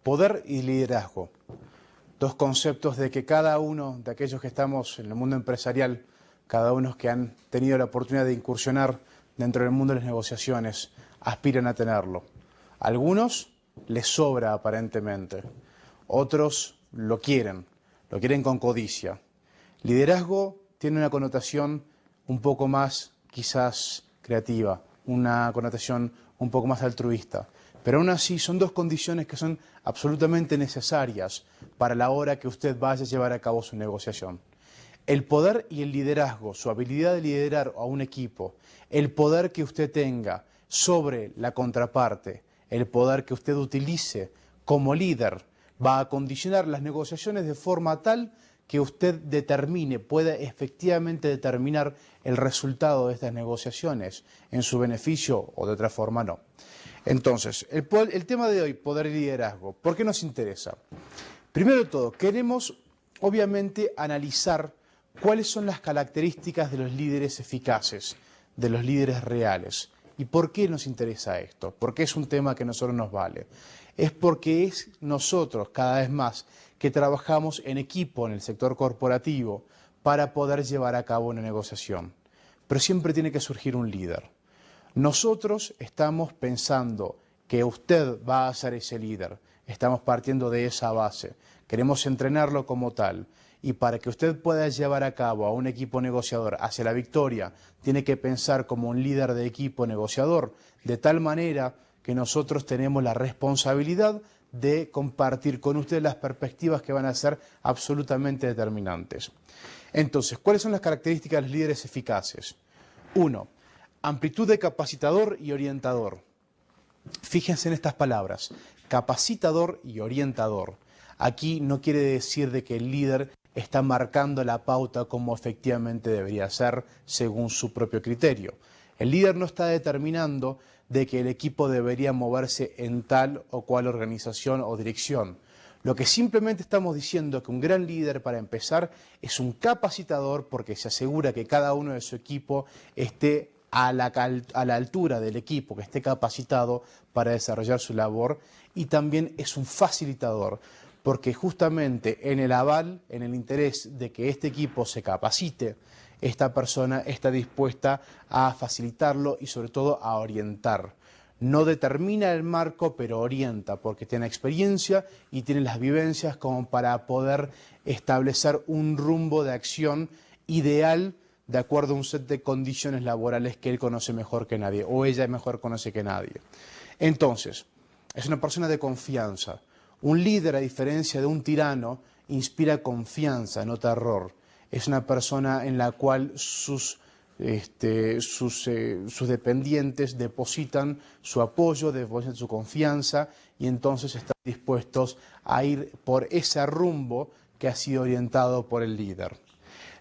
Poder y liderazgo. Dos conceptos de que cada uno de aquellos que estamos en el mundo empresarial, cada uno que han tenido la oportunidad de incursionar dentro del mundo de las negociaciones, aspiran a tenerlo. Algunos les sobra aparentemente, otros lo quieren con codicia. Liderazgo tiene una connotación un poco más, quizás, creativa, una connotación un poco más altruista. Pero aún así son dos condiciones que son absolutamente necesarias para la hora que usted vaya a llevar a cabo su negociación. El poder y el liderazgo, su habilidad de liderar a un equipo, el poder que usted tenga sobre la contraparte, el poder que usted utilice como líder, va a condicionar las negociaciones de forma tal que usted pueda efectivamente determinar el resultado de estas negociaciones en su beneficio o de otra forma no. Entonces, el tema de hoy, poder y liderazgo, ¿por qué nos interesa? Primero de todo, queremos obviamente analizar cuáles son las características de los líderes eficaces, de los líderes reales. ¿Y por qué nos interesa esto? ¿Por qué es un tema que a nosotros nos vale? Es porque es nosotros cada vez más que trabajamos en equipo en el sector corporativo para poder llevar a cabo una negociación. Pero siempre tiene que surgir un líder. Nosotros estamos pensando que usted va a ser ese líder. Estamos partiendo de esa base. Queremos entrenarlo como tal. Y para que usted pueda llevar a cabo a un equipo negociador hacia la victoria, tiene que pensar como un líder de equipo negociador, de tal manera que nosotros tenemos la responsabilidad de compartir con usted las perspectivas que van a ser absolutamente determinantes. Entonces, ¿cuáles son las características de los líderes eficaces? 1. Amplitud de capacitador y orientador. Fíjense en estas palabras, capacitador y orientador. Aquí no quiere decir de que el líder está marcando la pauta como efectivamente debería ser según su propio criterio. El líder no está determinando de que el equipo debería moverse en tal o cual organización o dirección. Lo que simplemente estamos diciendo es que un gran líder, para empezar, es un capacitador porque se asegura que cada uno de su equipo esté a la altura del equipo, que esté capacitado para desarrollar su labor, y también es un facilitador porque justamente en el aval, en el interés de que este equipo se capacite, esta persona está dispuesta a facilitarlo y sobre todo a orientar. No determina el marco, pero orienta, porque tiene experiencia y tiene las vivencias como para poder establecer un rumbo de acción ideal de acuerdo a un set de condiciones laborales que él conoce mejor que nadie, o ella mejor conoce que nadie. Entonces, es una persona de confianza. Un líder, a diferencia de un tirano, inspira confianza, no terror. Es una persona en la cual sus dependientes depositan su apoyo, depositan su confianza y entonces están dispuestos a ir por ese rumbo que ha sido orientado por el líder.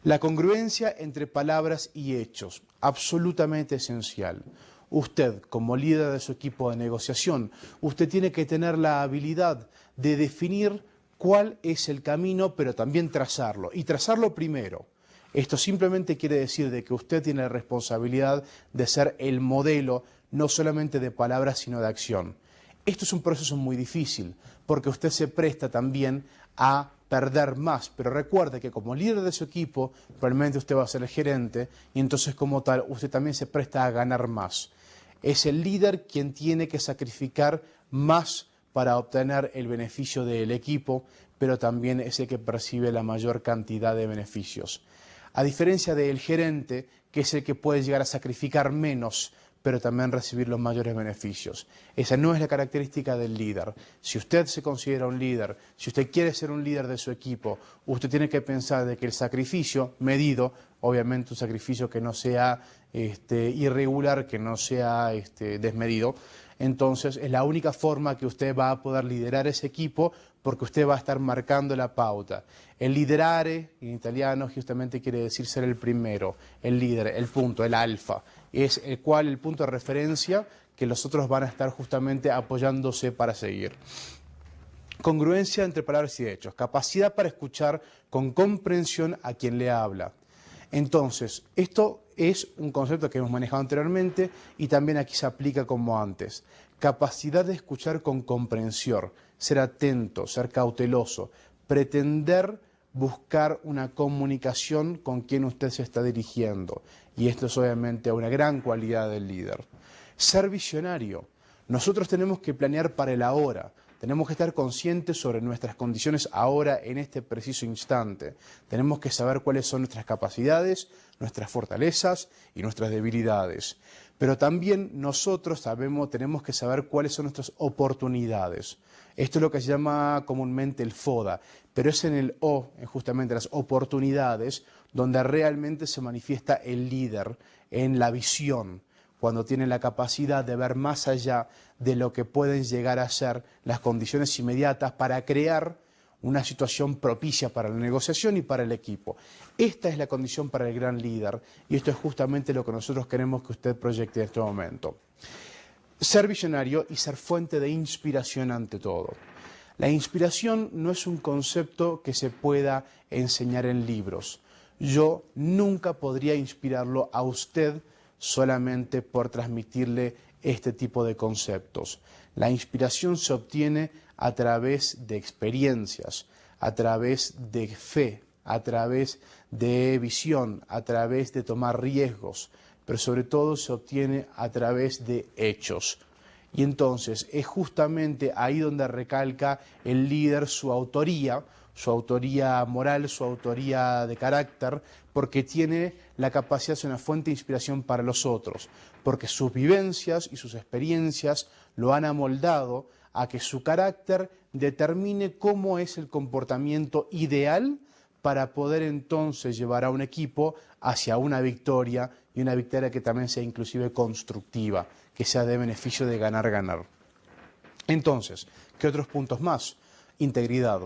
La congruencia entre palabras y hechos, absolutamente esencial. Usted, como líder de su equipo de negociación, usted tiene que tener la habilidad de definir cuál es el camino, pero también trazarlo. Y trazarlo primero. Esto simplemente quiere decir de que usted tiene la responsabilidad de ser el modelo, no solamente de palabras, sino de acción. Esto es un proceso muy difícil, porque usted se presta también a perder más, pero recuerde que como líder de su equipo, probablemente usted va a ser el gerente, y entonces como tal, usted también se presta a ganar más. Es el líder quien tiene que sacrificar más para obtener el beneficio del equipo, pero también es el que percibe la mayor cantidad de beneficios. A diferencia del gerente, que es el que puede llegar a sacrificar menos, pero también recibir los mayores beneficios. Esa no es la característica del líder. Si usted se considera un líder, si usted quiere ser un líder de su equipo, usted tiene que pensar de que el sacrificio medido, obviamente un sacrificio que no sea irregular, que no sea desmedido, entonces es la única forma que usted va a poder liderar ese equipo porque usted va a estar marcando la pauta. El liderare, en italiano, justamente quiere decir ser el primero, el líder, el punto, el alfa. Es el punto de referencia que los otros van a estar justamente apoyándose para seguir. Congruencia entre palabras y hechos, capacidad para escuchar con comprensión a quien le habla. Entonces, esto es un concepto que hemos manejado anteriormente y también aquí se aplica como antes. Capacidad de escuchar con comprensión, ser atento, ser cauteloso, pretender buscar una comunicación con quien usted se está dirigiendo. Y esto es obviamente una gran cualidad del líder. Ser visionario. Nosotros tenemos que planear para el ahora. Tenemos que estar conscientes sobre nuestras condiciones ahora, en este preciso instante. Tenemos que saber cuáles son nuestras capacidades, nuestras fortalezas y nuestras debilidades. Pero también nosotros tenemos que saber cuáles son nuestras oportunidades. Esto es lo que se llama comúnmente el FODA, pero es en el O, en justamente las oportunidades, donde realmente se manifiesta el líder en la visión, cuando tiene la capacidad de ver más allá de lo que pueden llegar a ser las condiciones inmediatas para crear una situación propicia para la negociación y para el equipo. Esta es la condición para el gran líder y esto es justamente lo que nosotros queremos que usted proyecte en este momento. Ser visionario y ser fuente de inspiración ante todo. La inspiración no es un concepto que se pueda enseñar en libros. Yo nunca podría inspirarlo a usted solamente por transmitirle este tipo de conceptos. La inspiración se obtiene a través de experiencias, a través de fe, a través de visión, a través de tomar riesgos, pero sobre todo se obtiene a través de hechos. Y entonces es justamente ahí donde recalca el líder su autoría moral, su autoría de carácter, porque tiene la capacidad de ser una fuente de inspiración para los otros, porque sus vivencias y sus experiencias lo han amoldado a que su carácter determine cómo es el comportamiento ideal para poder entonces llevar a un equipo hacia una victoria y una victoria que también sea inclusive constructiva, que sea de beneficio de ganar-ganar. Entonces, ¿qué otros puntos más? Integridad.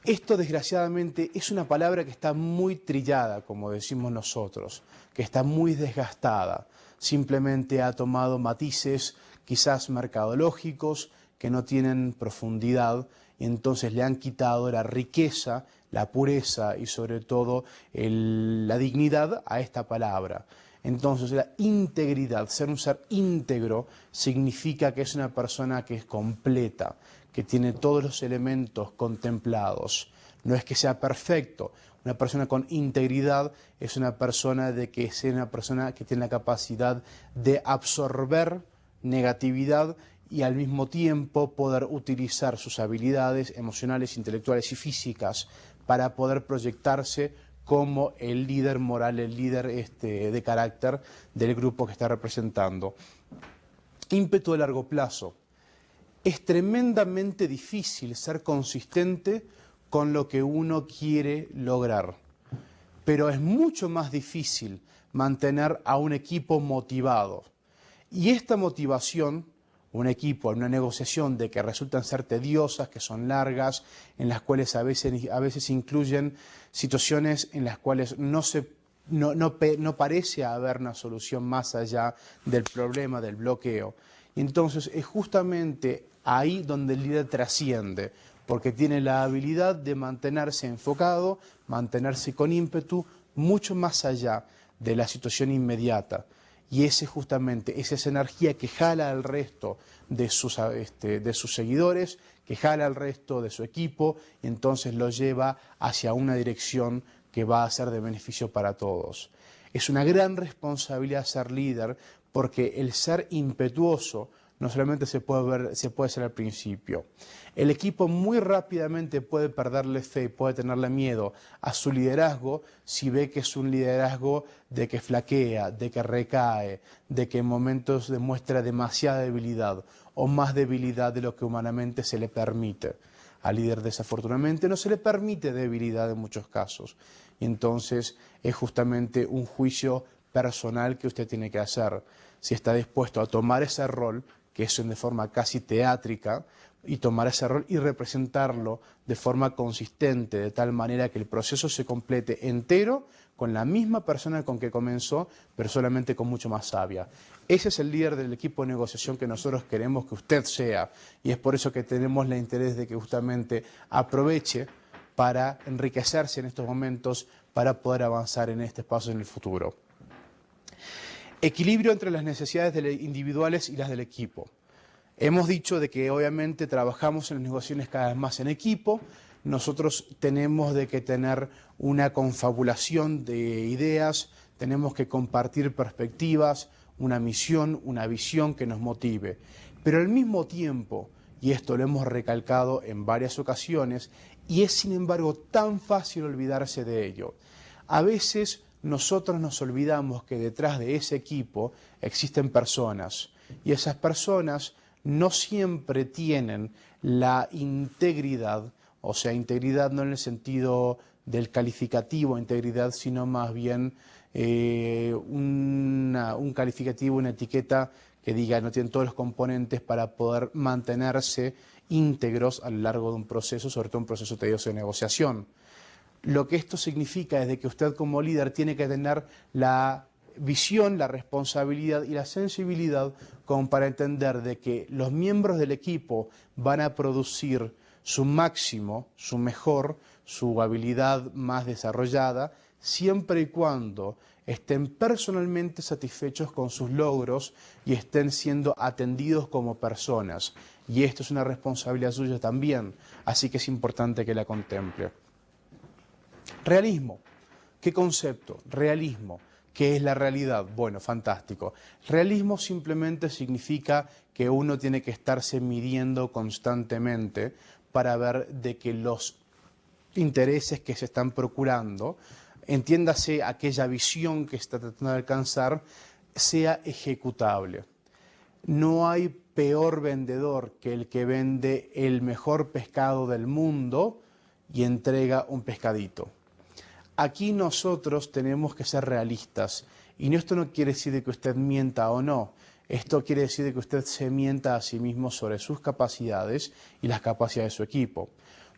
Esto, desgraciadamente, es una palabra que está muy trillada, como decimos nosotros, que está muy desgastada. Simplemente ha tomado matices quizás mercadológicos que no tienen profundidad y entonces le han quitado la riqueza, la pureza y sobre todo la dignidad a esta palabra. Entonces la integridad, ser un ser íntegro, significa que es una persona que es completa, que tiene todos los elementos contemplados. No es que sea perfecto. Una persona con integridad es una persona que tiene la capacidad de absorber negatividad y al mismo tiempo poder utilizar sus habilidades emocionales, intelectuales y físicas para poder proyectarse como el líder moral, el líder de carácter del grupo que está representando. Ímpetu de largo plazo. Es tremendamente difícil ser consistente con lo que uno quiere lograr, pero es mucho más difícil mantener a un equipo motivado. Y esta motivación, un equipo en una negociación de que resultan ser tediosas, que son largas, en las cuales a veces incluyen situaciones en las cuales no parece haber una solución más allá del problema, del bloqueo. Entonces es justamente ahí donde el líder trasciende, porque tiene la habilidad de mantenerse enfocado, mantenerse con ímpetu, mucho más allá de la situación inmediata. Y esa energía que jala al resto de sus seguidores, que jala al resto de su equipo, y entonces lo lleva hacia una dirección que va a ser de beneficio para todos. Es una gran responsabilidad ser líder, porque el ser impetuoso no solamente se puede ser al principio. El equipo muy rápidamente puede perderle fe, puede tenerle miedo a su liderazgo si ve que es un liderazgo de que flaquea, de que recae, de que en momentos demuestra demasiada debilidad o más debilidad de lo que humanamente se le permite. Al líder desafortunadamente no se le permite debilidad en muchos casos. Y entonces es justamente un juicio personal que usted tiene que hacer. Si está dispuesto a tomar ese rol, que es de forma casi teátrica, y tomar ese rol y representarlo de forma consistente, de tal manera que el proceso se complete entero con la misma persona con que comenzó, pero solamente con mucho más sabia. Ese es el líder del equipo de negociación que nosotros queremos que usted sea, y es por eso que tenemos el interés de que justamente aproveche para enriquecerse en estos momentos, para poder avanzar en este paso en el futuro. Equilibrio entre las necesidades individuales y las del equipo. Hemos dicho de que obviamente trabajamos en las negociaciones cada vez más en equipo. Nosotros tenemos de que tener una confabulación de ideas, tenemos que compartir perspectivas, una misión, una visión que nos motive. Pero al mismo tiempo, y esto lo hemos recalcado en varias ocasiones, y es sin embargo tan fácil olvidarse de ello. A veces nosotros nos olvidamos que detrás de ese equipo existen personas, y esas personas no siempre tienen la integridad, o sea, integridad no en el sentido del calificativo integridad, sino más bien un calificativo, una etiqueta que diga no tienen todos los componentes para poder mantenerse íntegros a lo largo de un proceso, sobre todo un proceso tedioso de negociación. Lo que esto significa es de que usted como líder tiene que tener la visión, la responsabilidad y la sensibilidad como para entender de que los miembros del equipo van a producir su máximo, su mejor, su habilidad más desarrollada, siempre y cuando estén personalmente satisfechos con sus logros y estén siendo atendidos como personas. Y esto es una responsabilidad suya también, así que es importante que la contemple. Realismo. ¿Qué concepto? Realismo. ¿Qué es la realidad? Bueno, fantástico. Realismo simplemente significa que uno tiene que estarse midiendo constantemente para ver de que los intereses que se están procurando, entiéndase aquella visión que se está tratando de alcanzar, sea ejecutable. No hay peor vendedor que el que vende el mejor pescado del mundo y entrega un pescadito. Aquí nosotros tenemos que ser realistas y esto no quiere decir de que usted mienta o no, esto quiere decir de que usted se mienta a sí mismo sobre sus capacidades y las capacidades de su equipo.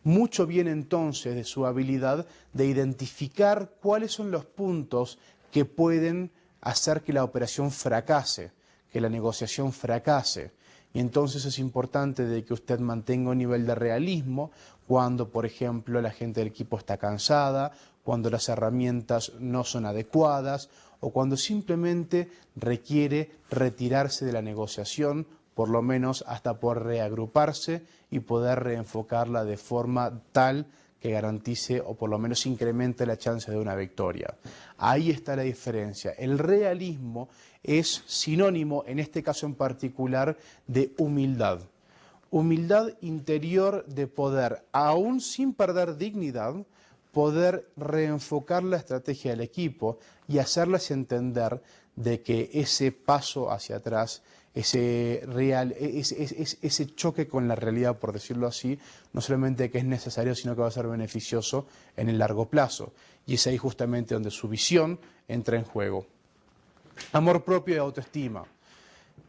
Mucho viene entonces de su habilidad de identificar cuáles son los puntos que pueden hacer que la operación fracase, que la negociación fracase. Y entonces es importante de que usted mantenga un nivel de realismo cuando, por ejemplo, la gente del equipo está cansada, cuando las herramientas no son adecuadas o cuando simplemente requiere retirarse de la negociación, por lo menos hasta poder reagruparse y poder reenfocarla de forma tal que garantice o por lo menos incremente la chance de una victoria. Ahí está la diferencia. El realismo es sinónimo, en este caso en particular, de humildad. Humildad interior de poder, aún sin perder dignidad, poder reenfocar la estrategia del equipo y hacerles entender de que ese paso hacia atrás, ese choque con la realidad, por decirlo así, no solamente que es necesario, sino que va a ser beneficioso en el largo plazo. Y es ahí justamente donde su visión entra en juego. Amor propio y autoestima.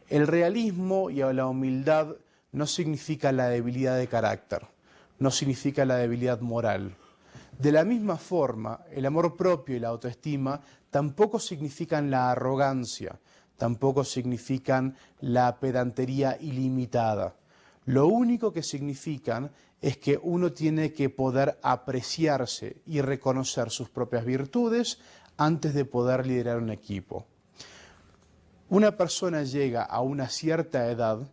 El realismo y la humildad no significa la debilidad de carácter, no significa la debilidad moral. De la misma forma, el amor propio y la autoestima tampoco significan la arrogancia, tampoco significan la pedantería ilimitada. Lo único que significan es que uno tiene que poder apreciarse y reconocer sus propias virtudes antes de poder liderar un equipo. Una persona llega a una cierta edad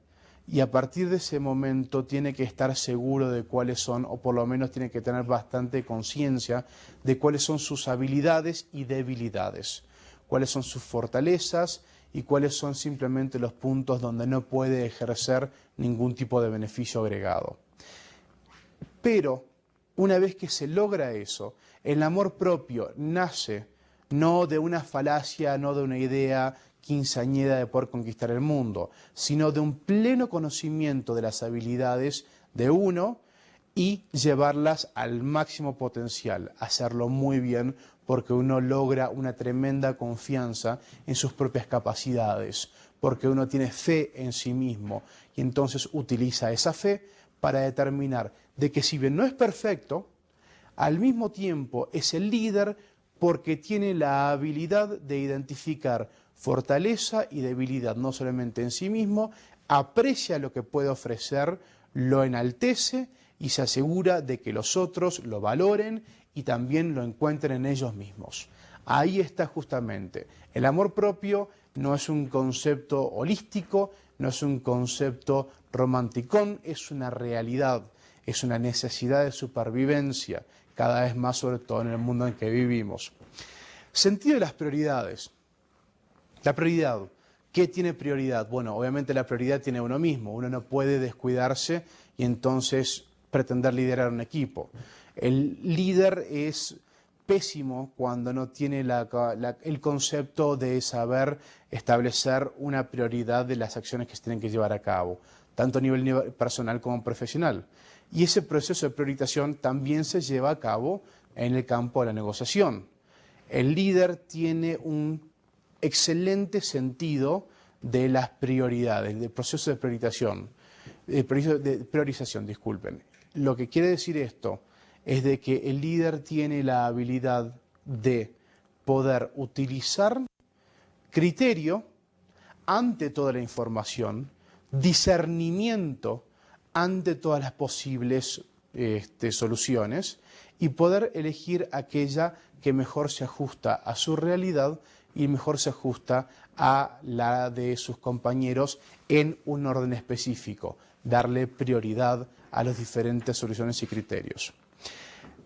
y a partir de ese momento tiene que estar seguro de cuáles son, o por lo menos tiene que tener bastante conciencia de cuáles son sus habilidades y debilidades, cuáles son sus fortalezas y cuáles son simplemente los puntos donde no puede ejercer ningún tipo de beneficio agregado. Pero una vez que se logra eso, el amor propio nace no de una falacia, no de una idea quinceañera de poder conquistar el mundo, sino de un pleno conocimiento de las habilidades de uno y llevarlas al máximo potencial, hacerlo muy bien, porque uno logra una tremenda confianza en sus propias capacidades, porque uno tiene fe en sí mismo y entonces utiliza esa fe para determinar de que si bien no es perfecto, al mismo tiempo es el líder porque tiene la habilidad de identificar fortaleza y debilidad, no solamente en sí mismo, aprecia lo que puede ofrecer, lo enaltece y se asegura de que los otros lo valoren y también lo encuentren en ellos mismos. Ahí está justamente. El amor propio no es un concepto holístico, no es un concepto romanticón, es una realidad, es una necesidad de supervivencia, cada vez más sobre todo en el mundo en que vivimos. Sentido de las prioridades. La prioridad. ¿Qué tiene prioridad? Bueno, obviamente la prioridad tiene uno mismo. Uno no puede descuidarse y entonces pretender liderar un equipo. El líder es pésimo cuando no tiene el concepto de saber establecer una prioridad de las acciones que se tienen que llevar a cabo, tanto a nivel personal como profesional. Y ese proceso de priorización también se lleva a cabo en el campo de la negociación. El líder tiene un excelente sentido de las prioridades, del proceso de priorización, disculpen. Lo que quiere decir esto es de que el líder tiene la habilidad de poder utilizar criterio ante toda la información, discernimiento ante todas las posibles soluciones y poder elegir aquella que mejor se ajusta a su realidad y mejor se ajusta a la de sus compañeros en un orden específico, darle prioridad a las diferentes soluciones y criterios.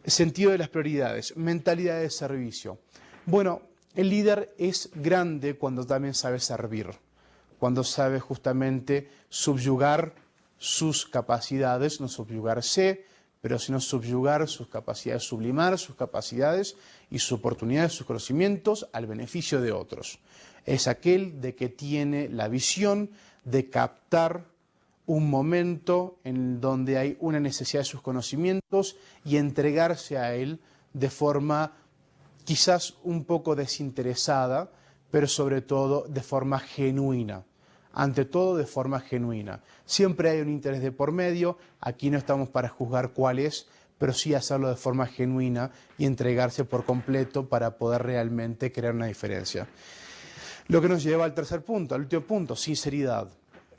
Sentido de las prioridades, mentalidad de servicio. Bueno, el líder es grande cuando también sabe servir, cuando sabe justamente subyugar sus capacidades, no subyugarse, pero sino subyugar sus capacidades, sublimar sus capacidades y sus oportunidades, sus conocimientos al beneficio de otros. Es aquel de que tiene la visión de captar un momento en donde hay una necesidad de sus conocimientos y entregarse a él de forma quizás un poco desinteresada, pero sobre todo de forma genuina. Ante todo de forma genuina. Siempre hay un interés de por medio, aquí no estamos para juzgar cuál es, pero sí hacerlo de forma genuina y entregarse por completo para poder realmente crear una diferencia. Lo que nos lleva al tercer punto, al último punto, sinceridad.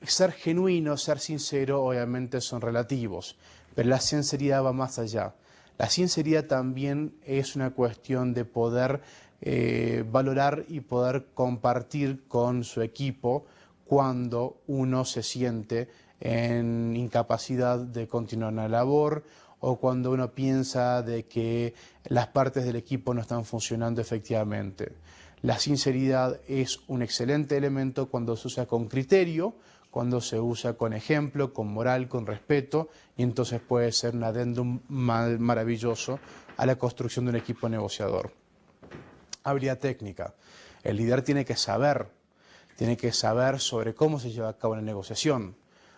Ser genuino, ser sincero, obviamente son relativos, pero la sinceridad va más allá. La sinceridad también es una cuestión de poder valorar y poder compartir con su equipo cuando uno se siente en incapacidad de continuar una labor o cuando uno piensa de que las partes del equipo no están funcionando efectivamente. La sinceridad es un excelente elemento cuando se usa con criterio, cuando se usa con ejemplo, con moral, con respeto, y entonces puede ser un adendum maravilloso a la construcción de un equipo negociador. Habilidad técnica. El líder tiene que saber sobre cómo se lleva a cabo una negociación.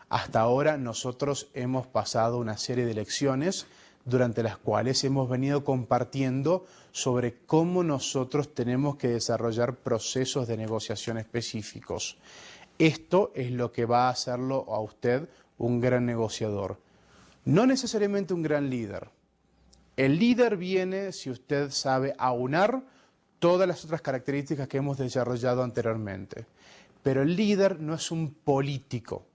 Hasta ahora nosotros hemos pasado una serie de lecciones durante las cuales hemos venido compartiendo sobre cómo nosotros tenemos que desarrollar procesos de negociación específicos. Esto es lo que va a hacerlo a usted un gran negociador. No necesariamente un gran líder. El líder viene si usted sabe aunar todas las otras características que hemos desarrollado anteriormente. Pero el líder no es un político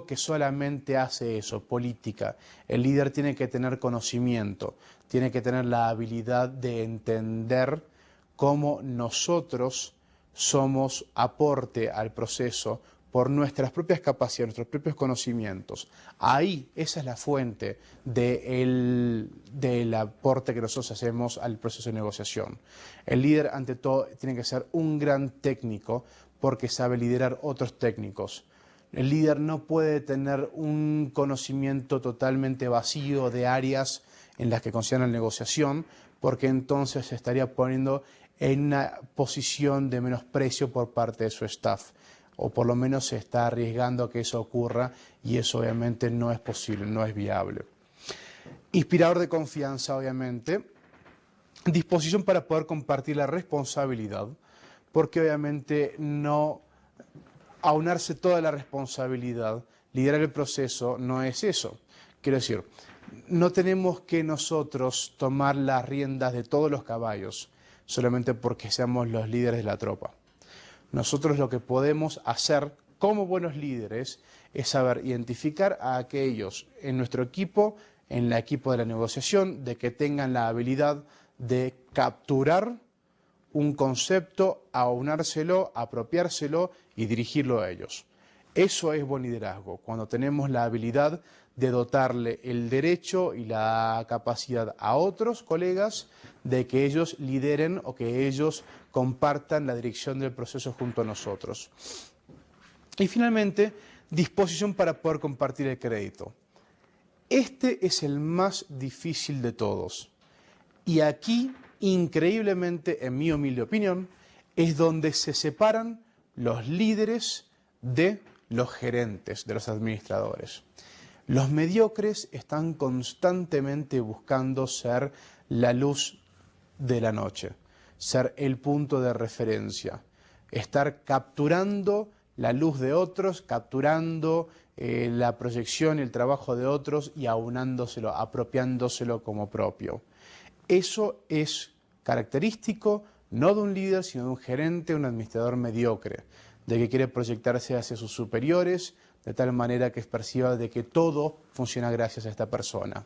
que solamente hace eso, política. El líder tiene que tener conocimiento, tiene que tener la habilidad de entender cómo nosotros somos aporte al proceso por nuestras propias capacidades, nuestros propios conocimientos. Ahí, esa es la fuente del aporte que nosotros hacemos al proceso de negociación. El líder, ante todo, tiene que ser un gran técnico porque sabe liderar otros técnicos. El líder no puede tener un conocimiento totalmente vacío de áreas en las que consideran la negociación, porque entonces se estaría poniendo en una posición de menosprecio por parte de su staff, o por lo menos se está arriesgando a que eso ocurra y eso obviamente no es posible, no es viable. Inspirador de confianza, obviamente. Disposición para poder compartir la responsabilidad, porque obviamente no aunarse toda la responsabilidad, liderar el proceso, no es eso. Quiero decir, no tenemos que nosotros tomar las riendas de todos los caballos solamente porque seamos los líderes de la tropa. Nosotros lo que podemos hacer como buenos líderes es saber identificar a aquellos en nuestro equipo en el equipo de la negociación, de que tengan la habilidad de capturar un concepto, aunárselo, apropiárselo y dirigirlo a ellos. Eso es buen liderazgo, cuando tenemos la habilidad de dotarle el derecho y la capacidad a otros colegas de que ellos lideren o que ellos compartan la dirección del proceso junto a nosotros. Y finalmente, disposición para poder compartir el crédito. Este es el más difícil de todos. Y aquí, increíblemente, en mi humilde opinión, es donde se separan los líderes de los gerentes, de los administradores. Los mediocres están constantemente buscando ser la luz de la noche, ser el punto de referencia, estar capturando la luz de otros, capturando la proyección y el trabajo de otros y aunándoselo, apropiándoselo como propio. Eso es característico no de un líder, sino de un gerente, un administrador mediocre, de que quiere proyectarse hacia sus superiores, de tal manera que es perciba de que todo funciona gracias a esta persona.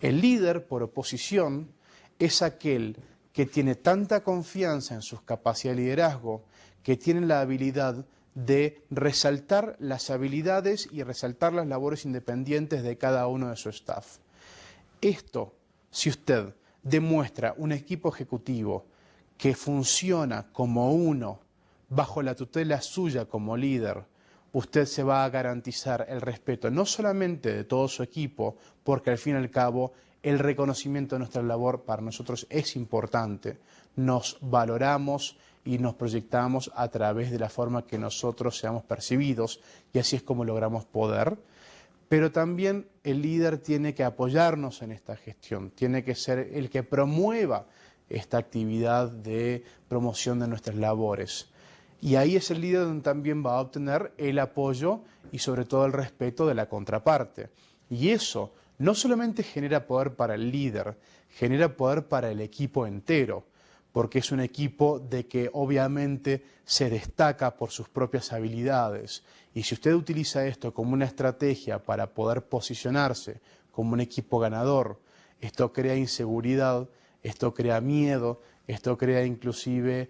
El líder, por oposición, es aquel que tiene tanta confianza en sus capacidades de liderazgo, que tiene la habilidad de resaltar las habilidades y resaltar las labores independientes de cada uno de su staff. Esto, si usted demuestra un equipo ejecutivo que funciona como uno, bajo la tutela suya como líder, usted se va a garantizar el respeto no solamente de todo su equipo, porque al fin y al cabo el reconocimiento de nuestra labor para nosotros es importante. Nos valoramos y nos proyectamos a través de la forma que nosotros seamos percibidos y así es como logramos poder. Pero también el líder tiene que apoyarnos en esta gestión, tiene que ser el que promueva esta actividad de promoción de nuestras labores. Y ahí es el líder donde también va a obtener el apoyo y sobre todo el respeto de la contraparte. Y eso no solamente genera poder para el líder, genera poder para el equipo entero, porque es un equipo de que obviamente se destaca por sus propias habilidades. Y si usted utiliza esto como una estrategia para poder posicionarse como un equipo ganador, esto crea inseguridad, esto crea miedo, esto crea inclusive,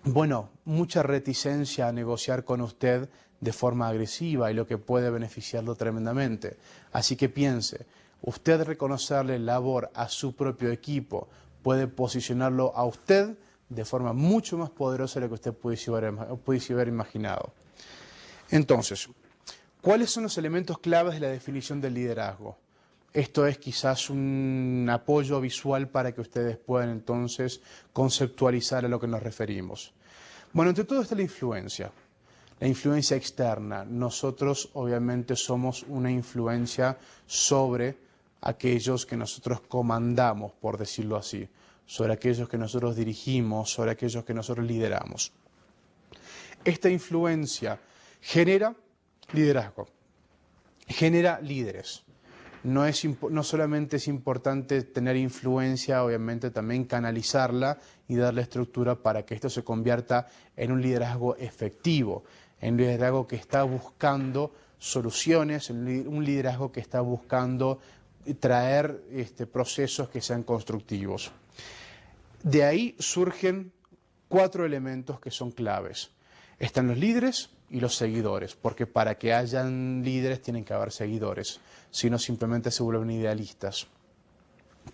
bueno, mucha reticencia a negociar con usted de forma agresiva y lo que puede beneficiarlo tremendamente. Así que piense, usted reconocerle labor a su propio equipo puede posicionarlo a usted de forma mucho más poderosa de lo que usted pudiese haber imaginado. Entonces, ¿cuáles son los elementos claves de la definición del liderazgo? Esto es quizás un apoyo visual para que ustedes puedan entonces conceptualizar a lo que nos referimos. Bueno, entre todo está la influencia externa. Nosotros obviamente somos una influencia sobre aquellos que nosotros comandamos, por decirlo así, sobre aquellos que nosotros dirigimos, sobre aquellos que nosotros lideramos. Esta influencia genera liderazgo, genera líderes. No solamente es importante tener influencia, obviamente también canalizarla y darle estructura para que esto se convierta en un liderazgo efectivo, en un liderazgo que está buscando soluciones, en un liderazgo que está buscando traer procesos que sean constructivos. De ahí surgen 4 elementos que son claves. Están los líderes y los seguidores, porque para que hayan líderes tienen que haber seguidores, si no simplemente se vuelven idealistas.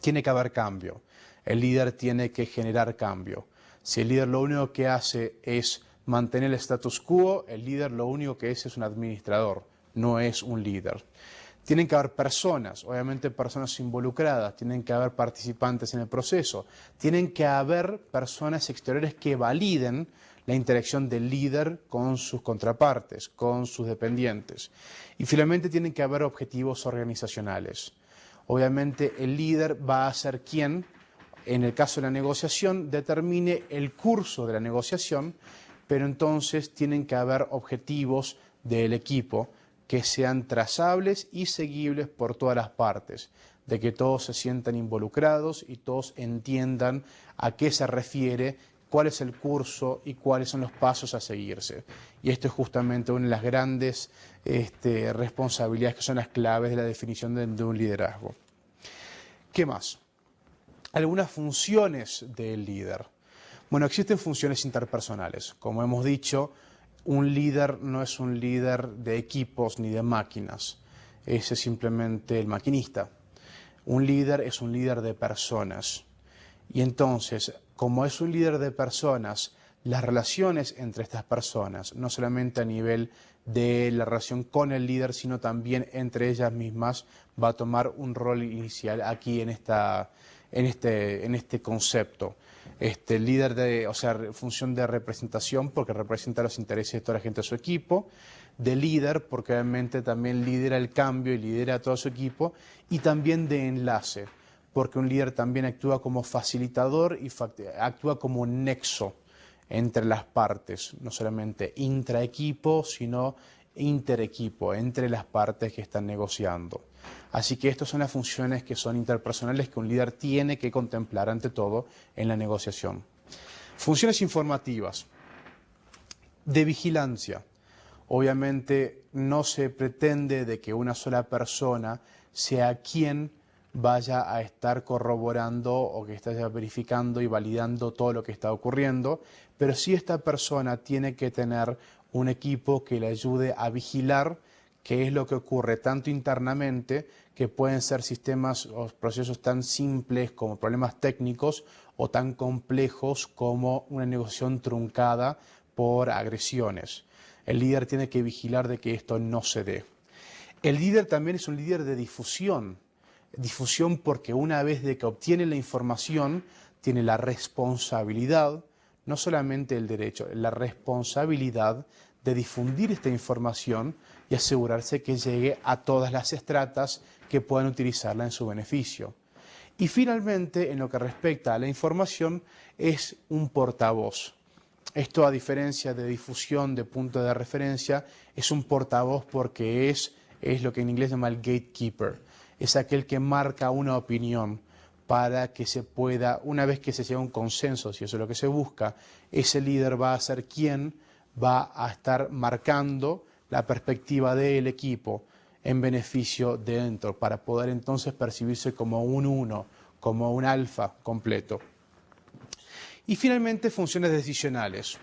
Tiene que haber cambio, el líder tiene que generar cambio. Si el líder lo único que hace es mantener el status quo, el líder lo único que es un administrador, no es un líder. Tienen que haber personas, obviamente personas involucradas, tienen que haber participantes en el proceso, tienen que haber personas exteriores que validen la interacción del líder con sus contrapartes, con sus dependientes. Y finalmente tienen que haber objetivos organizacionales. Obviamente el líder va a ser quien, en el caso de la negociación, determine el curso de la negociación, pero entonces tienen que haber objetivos del equipo que sean trazables y seguibles por todas las partes, de que todos se sientan involucrados y todos entiendan a qué se refiere cuál es el curso y cuáles son los pasos a seguirse. Y esto es justamente una de las grandes responsabilidades que son las claves de la definición de un liderazgo. ¿Qué más? Algunas funciones del líder. Bueno, existen funciones interpersonales. Como hemos dicho, un líder no es un líder de equipos ni de máquinas. Ese es simplemente el maquinista. Un líder es un líder de personas. Y entonces, como es un líder de personas, las relaciones entre estas personas, no solamente a nivel de la relación con el líder, sino también entre ellas mismas, va a tomar un rol inicial aquí en este concepto. Líder función de representación, porque representa los intereses de toda la gente de su equipo, de líder, porque obviamente también lidera el cambio y lidera a todo su equipo, y también de enlace, porque un líder también actúa como facilitador y actúa como un nexo entre las partes, no solamente intraequipo, sino interequipo, entre las partes que están negociando. Así que estas son las funciones que son interpersonales que un líder tiene que contemplar ante todo en la negociación. Funciones informativas, de vigilancia. Obviamente no se pretende de que una sola persona sea quien vaya a estar corroborando o que esté verificando y validando todo lo que está ocurriendo, pero sí esta persona tiene que tener un equipo que le ayude a vigilar qué es lo que ocurre tanto internamente, que pueden ser sistemas o procesos tan simples como problemas técnicos o tan complejos como una negociación truncada por agresiones. El líder tiene que vigilar de que esto no se dé. El líder también es un líder de difusión. Difusión porque una vez de que obtiene la información, tiene la responsabilidad, no solamente el derecho, la responsabilidad de difundir esta información y asegurarse que llegue a todas las estratas que puedan utilizarla en su beneficio. Y finalmente, en lo que respecta a la información, es un portavoz. Esto, a diferencia de difusión de punto de referencia, es un portavoz porque es lo que en inglés se llama el gatekeeper. Es aquel que marca una opinión para que se pueda, una vez que se llega a un consenso, si eso es lo que se busca, ese líder va a ser quien va a estar marcando la perspectiva del equipo en beneficio de dentro, para poder entonces percibirse como un uno, como un alfa completo. Y finalmente, funciones decisionales.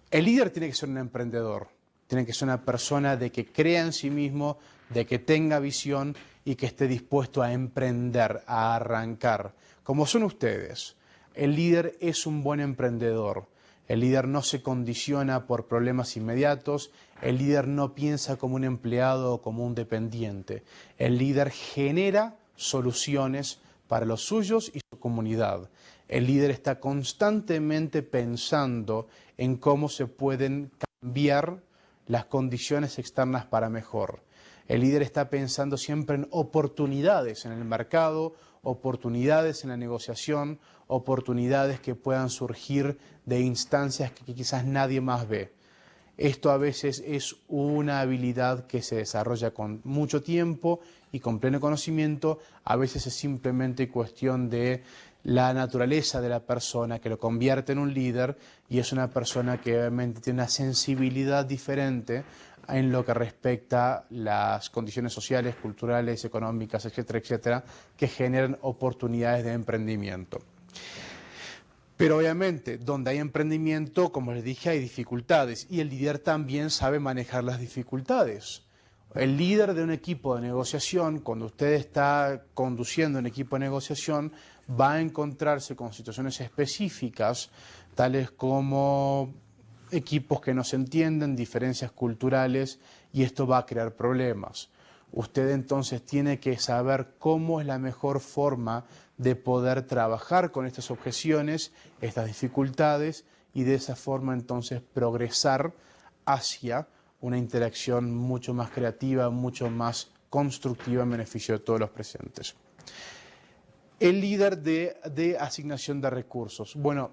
El líder tiene que ser un emprendedor, tiene que ser una persona de que crea en sí mismo, de que tenga visión y que esté dispuesto a emprender, a arrancar, como son ustedes. El líder es un buen emprendedor. El líder no se condiciona por problemas inmediatos, el líder no piensa como un empleado o como un dependiente. El líder genera soluciones para los suyos y su comunidad. El líder está constantemente pensando en cómo se pueden cambiar las condiciones externas para mejor. El líder está pensando siempre en oportunidades en el mercado, oportunidades en la negociación, oportunidades que puedan surgir de instancias que quizás nadie más ve. Esto a veces es una habilidad que se desarrolla con mucho tiempo y con pleno conocimiento, a veces es simplemente cuestión de la naturaleza de la persona que lo convierte en un líder y es una persona que obviamente tiene una sensibilidad diferente en lo que respecta a las condiciones sociales, culturales, económicas, etcétera, etcétera, que generan oportunidades de emprendimiento. Pero obviamente, donde hay emprendimiento, como les dije, hay dificultades y el líder también sabe manejar las dificultades. El líder de un equipo de negociación, cuando usted está conduciendo un equipo de negociación, va a encontrarse con situaciones específicas, tales como equipos que no se entienden, diferencias culturales, y esto va a crear problemas. Usted entonces tiene que saber cómo es la mejor forma de poder trabajar con estas objeciones, estas dificultades, y de esa forma entonces progresar hacia una interacción mucho más creativa, mucho más constructiva en beneficio de todos los presentes. El líder de asignación de recursos. Bueno,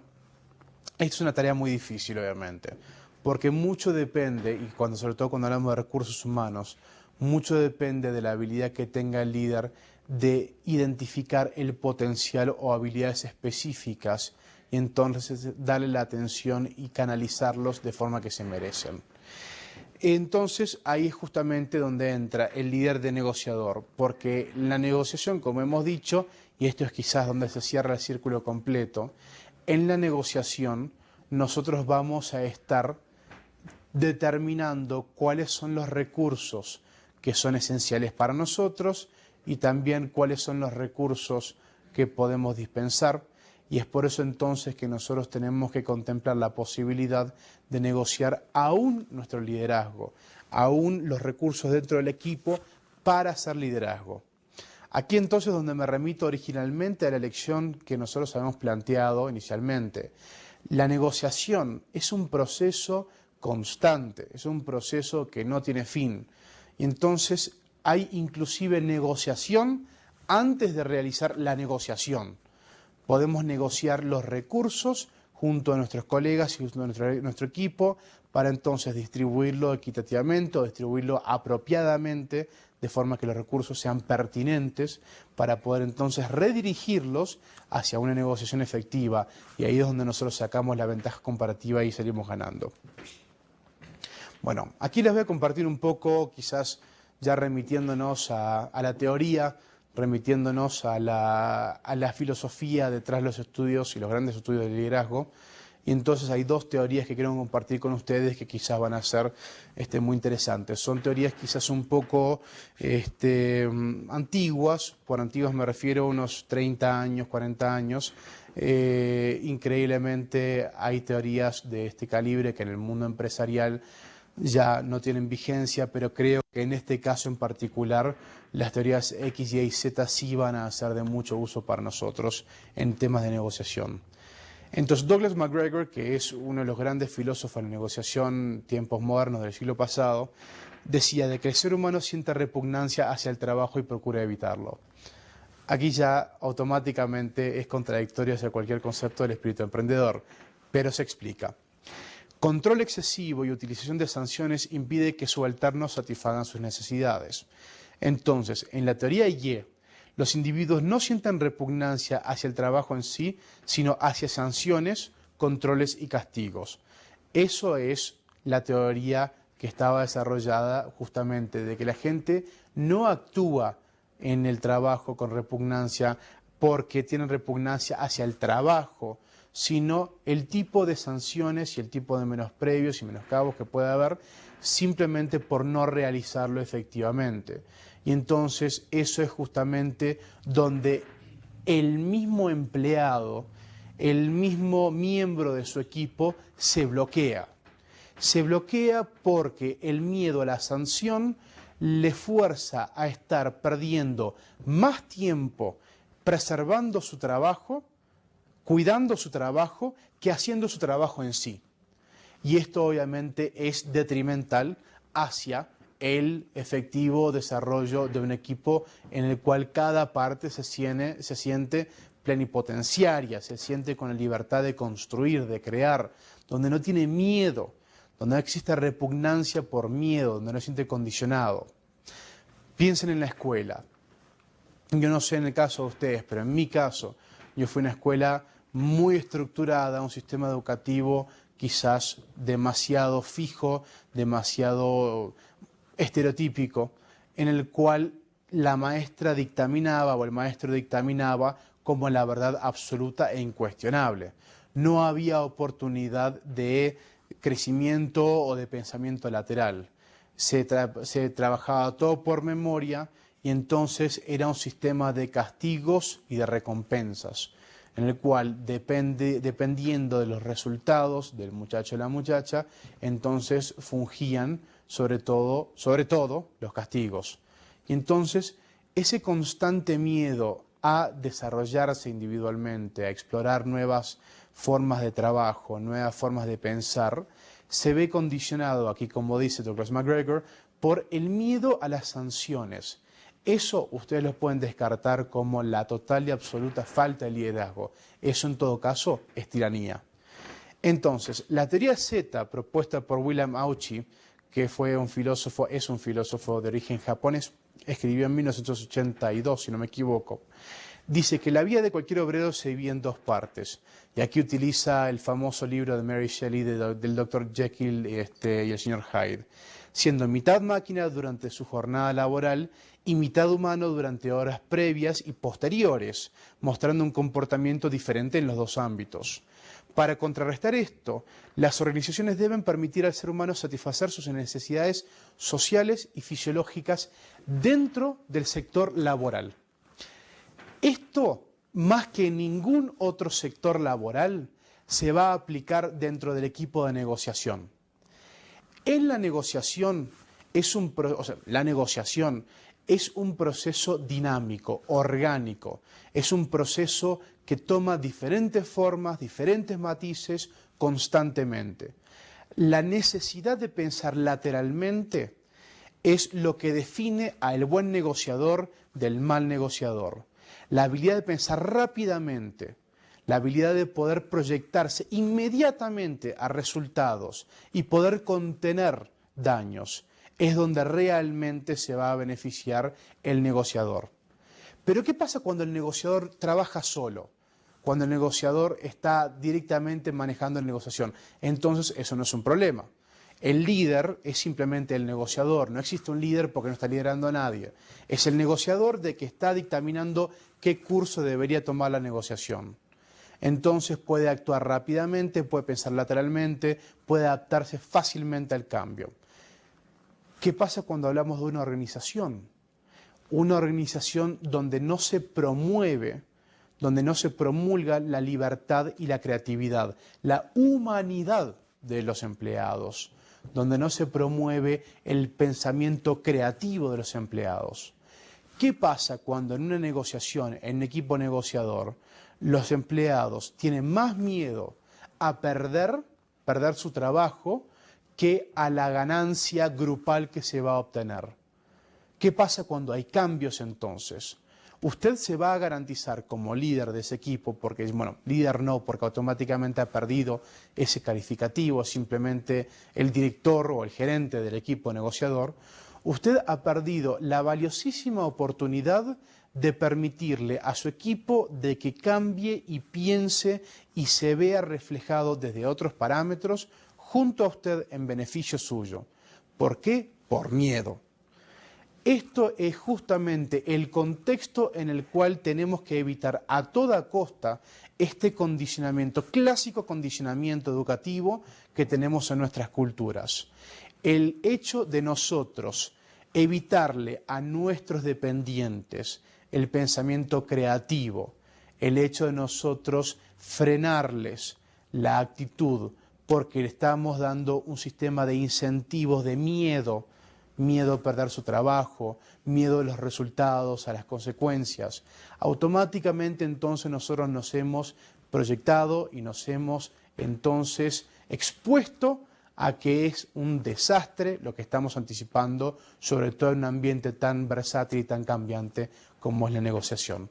esta es una tarea muy difícil, obviamente, porque mucho depende, y sobre todo cuando hablamos de recursos humanos, mucho depende de la habilidad que tenga el líder de identificar el potencial o habilidades específicas y entonces darle la atención y canalizarlos de forma que se merecen. Entonces ahí es justamente donde entra el líder de negociador, porque la negociación, como hemos dicho, y esto es quizás donde se cierra el círculo completo, en la negociación nosotros vamos a estar determinando cuáles son los recursos que son esenciales para nosotros y también cuáles son los recursos que podemos dispensar. Y es por eso entonces que nosotros tenemos que contemplar la posibilidad de negociar aún nuestro liderazgo, aún los recursos dentro del equipo para hacer liderazgo. Aquí entonces donde me remito originalmente a la elección que nosotros habíamos planteado inicialmente. La negociación es un proceso constante, es un proceso que no tiene fin. Y entonces hay inclusive negociación antes de realizar la negociación. Podemos negociar los recursos junto a nuestros colegas y junto a nuestro equipo para entonces distribuirlo equitativamente o distribuirlo apropiadamente de forma que los recursos sean pertinentes para poder entonces redirigirlos hacia una negociación efectiva y ahí es donde nosotros sacamos la ventaja comparativa y salimos ganando. Bueno, aquí les voy a compartir un poco, quizás ya remitiéndonos a la teoría, remitiéndonos a la filosofía detrás de los estudios y los grandes estudios de liderazgo. Y entonces hay dos teorías que quiero compartir con ustedes que quizás van a ser muy interesantes. Son teorías quizás un poco antiguas, por antiguas me refiero a unos 30 años, 40 años. Increíblemente hay teorías de este calibre que en el mundo empresarial ya no tienen vigencia, pero creo que en este caso en particular las teorías X, Y y Z sí van a ser de mucho uso para nosotros en temas de negociación. Entonces Douglas MacGregor, que es uno de los grandes filósofos de la negociación tiempos modernos del siglo pasado, decía de que el ser humano siente repugnancia hacia el trabajo y procura evitarlo. Aquí ya automáticamente es contradictorio hacia cualquier concepto del espíritu emprendedor, pero se explica. Control excesivo y utilización de sanciones impide que subalternos satisfagan sus necesidades. Entonces, en la teoría Y, los individuos no sienten repugnancia hacia el trabajo en sí, sino hacia sanciones, controles y castigos. Eso es la teoría que estaba desarrollada justamente, de que la gente no actúa en el trabajo con repugnancia porque tienen repugnancia hacia el trabajo, sino el tipo de sanciones y el tipo de menosprevios y menoscabos que puede haber simplemente por no realizarlo efectivamente. Y entonces eso es justamente donde el mismo empleado, el mismo miembro de su equipo se bloquea. Se bloquea porque el miedo a la sanción le fuerza a estar perdiendo más tiempo preservando su trabajo, cuidando su trabajo, que haciendo su trabajo en sí. Y esto obviamente es detrimental hacia el efectivo desarrollo de un equipo en el cual cada parte se siente plenipotenciaria, se siente con la libertad de construir, de crear, donde no tiene miedo, donde no existe repugnancia por miedo, donde no se siente condicionado. Piensen en la escuela. Yo no sé en el caso de ustedes, pero en mi caso, yo fui a una escuela muy estructurada, un sistema educativo quizás demasiado fijo, demasiado estereotípico, en el cual la maestra dictaminaba o el maestro dictaminaba como la verdad absoluta e incuestionable. No había oportunidad de crecimiento o de pensamiento lateral. Se trabajaba todo por memoria y entonces era un sistema de castigos y de recompensas, en el cual dependiendo de los resultados del muchacho o la muchacha, entonces fungían sobre todo los castigos. Y entonces ese constante miedo a desarrollarse individualmente, a explorar nuevas formas de trabajo, nuevas formas de pensar, se ve condicionado aquí, como dice Douglas MacGregor, por el miedo a las sanciones. Eso ustedes lo pueden descartar como la total y absoluta falta de liderazgo. Eso en todo caso es tiranía. Entonces, la teoría Z propuesta por William Auchi, que es un filósofo de origen japonés, escribió en 1982, si no me equivoco, dice que la vida de cualquier obrero se divide en dos partes. Y aquí utiliza el famoso libro de Mary Shelley del Dr. Jekyll y el Sr. Hyde, siendo mitad máquina durante su jornada laboral y mitad humano durante horas previas y posteriores, mostrando un comportamiento diferente en los dos ámbitos. Para contrarrestar esto, las organizaciones deben permitir al ser humano satisfacer sus necesidades sociales y fisiológicas dentro del sector laboral. Esto, más que en ningún otro sector laboral, se va a aplicar dentro del equipo de negociación. En la negociación la negociación es un proceso dinámico, orgánico, es un proceso que toma diferentes formas, diferentes matices constantemente. La necesidad de pensar lateralmente es lo que define al buen negociador del mal negociador. La habilidad de pensar rápidamente, la habilidad de poder proyectarse inmediatamente a resultados y poder contener daños, es donde realmente se va a beneficiar el negociador. Pero ¿qué pasa cuando el negociador trabaja solo? Cuando el negociador está directamente manejando la negociación. Entonces eso no es un problema. El líder es simplemente el negociador. No existe un líder porque no está liderando a nadie. Es el negociador de que está dictaminando qué curso debería tomar la negociación. Entonces puede actuar rápidamente, puede pensar lateralmente, puede adaptarse fácilmente al cambio. ¿Qué pasa cuando hablamos de una organización? Una organización donde no se promueve, donde no se promulga la libertad y la creatividad, la humanidad de los empleados, donde no se promueve el pensamiento creativo de los empleados. ¿Qué pasa cuando en una negociación, en un equipo negociador, los empleados tienen más miedo a perder su trabajo que a la ganancia grupal que se va a obtener? ¿Qué pasa cuando hay cambios entonces? Usted se va a garantizar como líder de ese equipo, porque, bueno, líder no, porque automáticamente ha perdido ese calificativo, simplemente el director o el gerente del equipo negociador. Usted ha perdido la valiosísima oportunidad de permitirle a su equipo de que cambie y piense y se vea reflejado desde otros parámetros junto a usted en beneficio suyo. ¿Por qué? Por miedo. Esto es justamente el contexto en el cual tenemos que evitar a toda costa este condicionamiento, clásico condicionamiento educativo que tenemos en nuestras culturas. El hecho de nosotros evitarle a nuestros dependientes el pensamiento creativo, el hecho de nosotros frenarles la actitud porque le estamos dando un sistema de incentivos de miedo a perder su trabajo, miedo a los resultados, a las consecuencias. Automáticamente entonces nosotros nos hemos proyectado y nos hemos entonces expuesto a que es un desastre lo que estamos anticipando, sobre todo en un ambiente tan versátil y tan cambiante como es la negociación.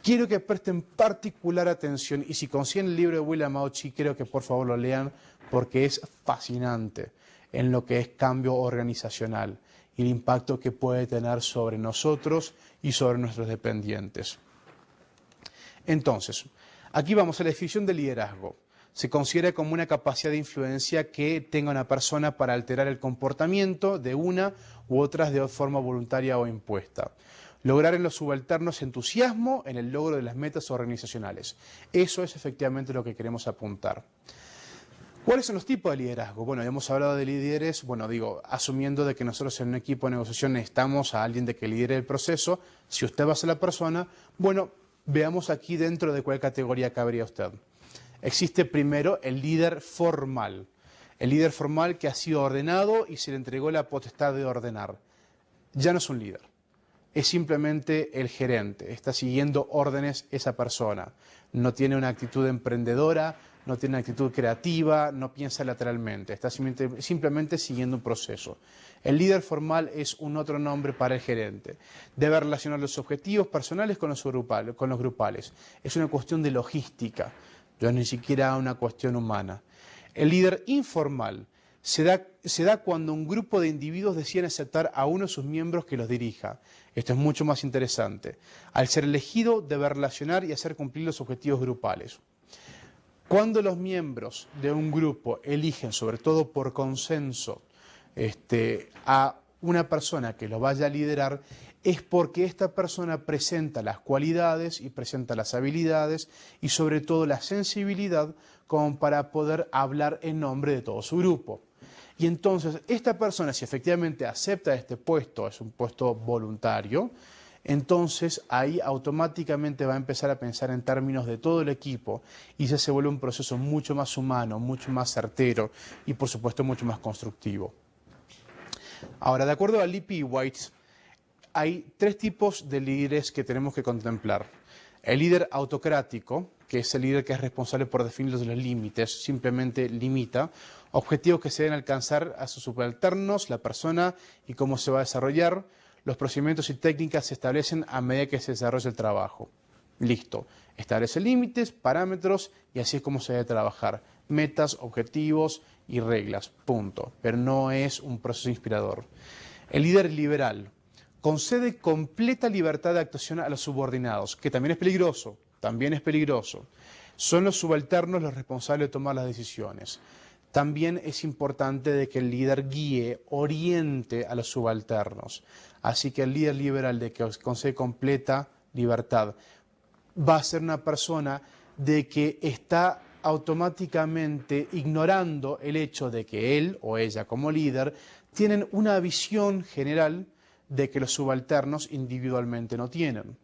Quiero que presten particular atención y si consiguen el libro de William Auchi, quiero que por favor lo lean porque es fascinante en lo que es cambio organizacional y el impacto que puede tener sobre nosotros y sobre nuestros dependientes. Entonces, aquí vamos a la definición de liderazgo. Se considera como una capacidad de influencia que tenga una persona para alterar el comportamiento de una u otras de forma voluntaria o impuesta. Lograr en los subalternos entusiasmo en el logro de las metas organizacionales. Eso es efectivamente lo que queremos apuntar. ¿Cuáles son los tipos de liderazgo? Bueno, hemos hablado de líderes, asumiendo de que nosotros en un equipo de negociación necesitamos a alguien de que lidere el proceso. Si usted va a ser la persona, bueno, veamos aquí dentro de cuál categoría cabría usted. Existe primero el líder formal. El líder formal que ha sido ordenado y se le entregó la potestad de ordenar. Ya no es un líder. Es simplemente el gerente. Está siguiendo órdenes esa persona. No tiene una actitud emprendedora, no tiene una actitud creativa, no piensa lateralmente, está simplemente siguiendo un proceso. El líder formal es un otro nombre para el gerente. Debe relacionar los objetivos personales con los grupales. Es una cuestión de logística, no es ni siquiera una cuestión humana. El líder informal se da cuando un grupo de individuos deciden aceptar a uno de sus miembros que los dirija. Esto es mucho más interesante. Al ser elegido, debe relacionar y hacer cumplir los objetivos grupales. Cuando los miembros de un grupo eligen, sobre todo por consenso, a una persona que los vaya a liderar, es porque esta persona presenta las cualidades y presenta las habilidades y sobre todo la sensibilidad como para poder hablar en nombre de todo su grupo. Y entonces esta persona, si efectivamente acepta este puesto, es un puesto voluntario, entonces ahí automáticamente va a empezar a pensar en términos de todo el equipo y ya se vuelve un proceso mucho más humano, mucho más certero y por supuesto mucho más constructivo. Ahora, de acuerdo a Lippi y White, hay tres tipos de líderes que tenemos que contemplar. El líder autocrático, que es el líder que es responsable por definir los límites, simplemente limita objetivos que se deben alcanzar a sus subalternos, la persona y cómo se va a desarrollar. Los procedimientos y técnicas se establecen a medida que se desarrolla el trabajo. Listo. Establece límites, parámetros y así es como se debe trabajar. Metas, objetivos y reglas. Punto. Pero no es un proceso inspirador. El líder liberal concede completa libertad de actuación a los subordinados, que también es peligroso. También es peligroso. Son los subalternos los responsables de tomar las decisiones. También es importante de que el líder guíe, oriente a los subalternos. Así que el líder liberal de que concede completa libertad va a ser una persona de que está automáticamente ignorando el hecho de que él o ella como líder tienen una visión general de que los subalternos individualmente no tienen.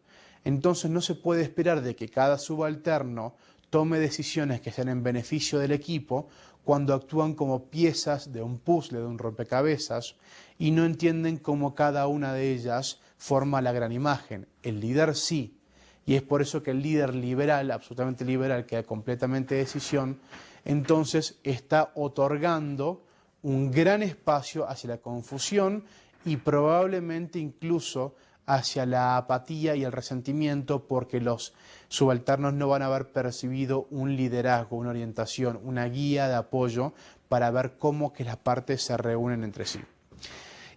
Entonces no se puede esperar de que cada subalterno tome decisiones que sean en beneficio del equipo cuando actúan como piezas de un puzzle, de un rompecabezas, y no entienden cómo cada una de ellas forma la gran imagen. El líder sí, y es por eso que el líder liberal, absolutamente liberal, que da completamente decisión, entonces está otorgando un gran espacio hacia la confusión y probablemente incluso hacia la apatía y el resentimiento porque los subalternos no van a haber percibido un liderazgo, una orientación, una guía de apoyo para ver cómo que las partes se reúnen entre sí.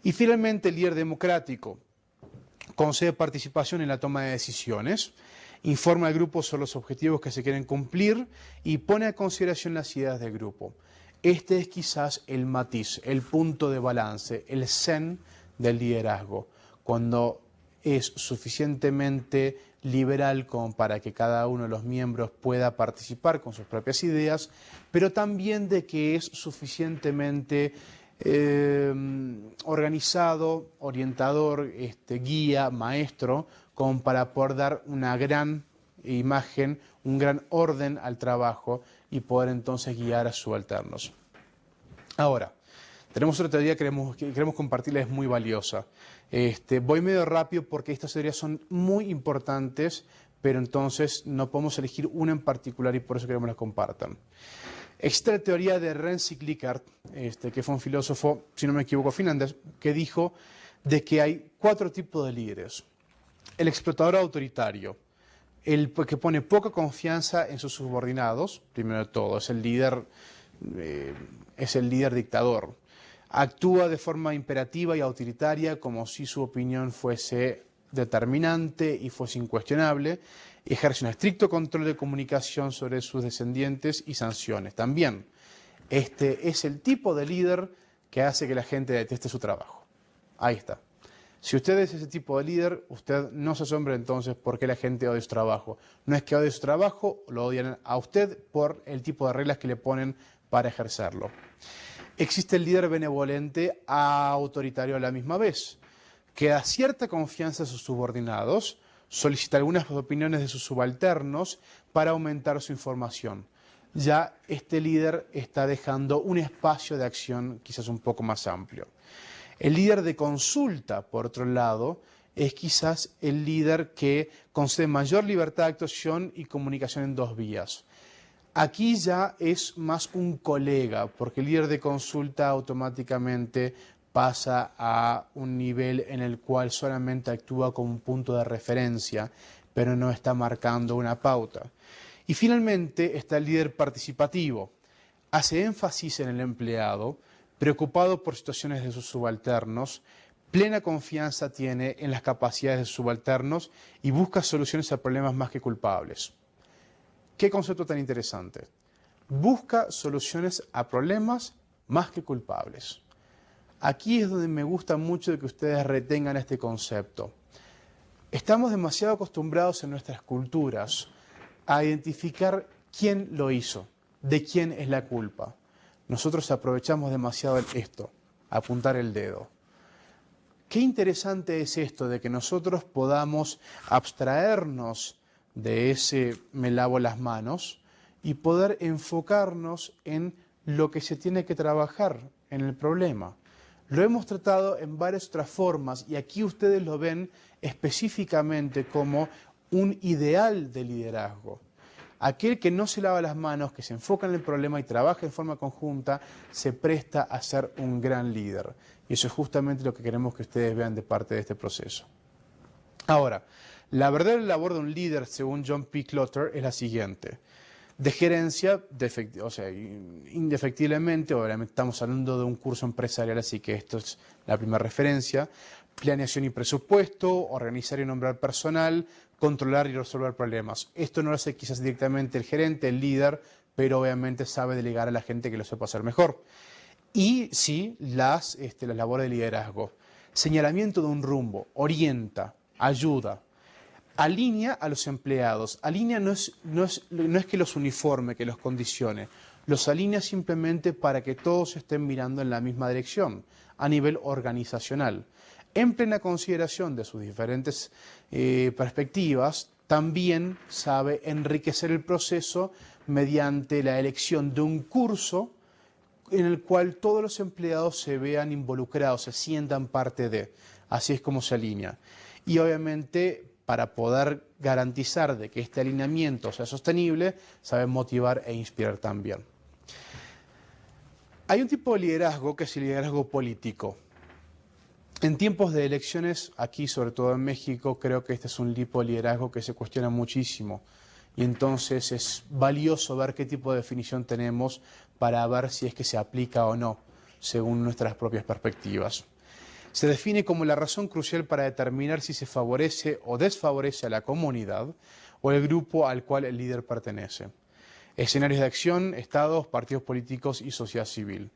Y finalmente el líder democrático concede participación en la toma de decisiones, informa al grupo sobre los objetivos que se quieren cumplir y pone a consideración las ideas del grupo. Este es quizás el matiz, el punto de balance, el zen del liderazgo, cuando es suficientemente liberal como para que cada uno de los miembros pueda participar con sus propias ideas, pero también de que es suficientemente organizado, orientador, guía, maestro, como para poder dar una gran imagen, un gran orden al trabajo y poder entonces guiar a sus subalternos. Ahora, tenemos otra teoría que queremos compartirla, es muy valiosa. Voy medio rápido porque estas teorías son muy importantes, pero entonces no podemos elegir una en particular y por eso queremos que las compartan. Existe la teoría de Renzi Likert, que fue un filósofo, si no me equivoco, finlandés, que dijo de que hay 4 tipos de líderes. El explotador autoritario, el que pone poca confianza en sus subordinados, primero de todo, es el líder dictador. Actúa de forma imperativa y autoritaria como si su opinión fuese determinante y fuese incuestionable. Ejerce un estricto control de comunicación sobre sus descendientes y sanciones. También, este es el tipo de líder que hace que la gente deteste su trabajo. Ahí está. Si usted es ese tipo de líder, usted no se asombre entonces por qué la gente odia su trabajo. No es que odie su trabajo, lo odian a usted por el tipo de reglas que le ponen para ejercerlo. Existe el líder benevolente autoritario a la misma vez, que da cierta confianza a sus subordinados, solicita algunas opiniones de sus subalternos para aumentar su información. Ya este líder está dejando un espacio de acción quizás un poco más amplio. El líder de consulta, por otro lado, es quizás el líder que concede mayor libertad de actuación y comunicación en 2 vías. Aquí ya es más un colega, porque el líder de consulta automáticamente pasa a un nivel en el cual solamente actúa como un punto de referencia, pero no está marcando una pauta. Y finalmente está el líder participativo. Hace énfasis en el empleado, preocupado por situaciones de sus subalternos, plena confianza tiene en las capacidades de sus subalternos y busca soluciones a problemas más que culpables. ¿Qué concepto tan interesante? Busca soluciones a problemas más que culpables. Aquí es donde me gusta mucho de que ustedes retengan este concepto. Estamos demasiado acostumbrados en nuestras culturas a identificar quién lo hizo, de quién es la culpa. Nosotros aprovechamos demasiado esto, apuntar el dedo. Qué interesante es esto de que nosotros podamos abstraernos de ese me lavo las manos y poder enfocarnos en lo que se tiene que trabajar en el problema. Lo hemos tratado en varias otras formas y aquí ustedes lo ven específicamente como un ideal de liderazgo. Aquel que no se lava las manos, que se enfoca en el problema y trabaja en forma conjunta, se presta a ser un gran líder. Y eso es justamente lo que queremos que ustedes vean de parte de este proceso. Ahora, la verdadera labor de un líder, según John P. Clutter, es la siguiente. De gerencia, indefectiblemente, obviamente estamos hablando de un curso empresarial, así que esto es la primera referencia. Planeación y presupuesto, organizar y nombrar personal, controlar y resolver problemas. Esto no lo hace quizás directamente el gerente, el líder, pero obviamente sabe delegar a la gente que lo sepa hacer mejor. Y sí, las labores de liderazgo. Señalamiento de un rumbo, orienta, ayuda. Alinea a los empleados. Alinea no es que los uniforme, que los condicione. Los alinea simplemente para que todos estén mirando en la misma dirección, a nivel organizacional. En plena consideración de sus diferentes perspectivas, también sabe enriquecer el proceso mediante la elección de un curso en el cual todos los empleados se vean involucrados, se sientan parte de. Así es como se alinea. Y obviamente, para poder garantizar de que este alineamiento sea sostenible, sabe motivar e inspirar también. Hay un tipo de liderazgo que es el liderazgo político. En tiempos de elecciones, aquí sobre todo en México, creo que este es un tipo de liderazgo que se cuestiona muchísimo. Y entonces es valioso ver qué tipo de definición tenemos para ver si es que se aplica o no, según nuestras propias perspectivas. Se define como la razón crucial para determinar si se favorece o desfavorece a la comunidad o el grupo al cual el líder pertenece. Escenarios de acción, estados, partidos políticos y sociedad civil.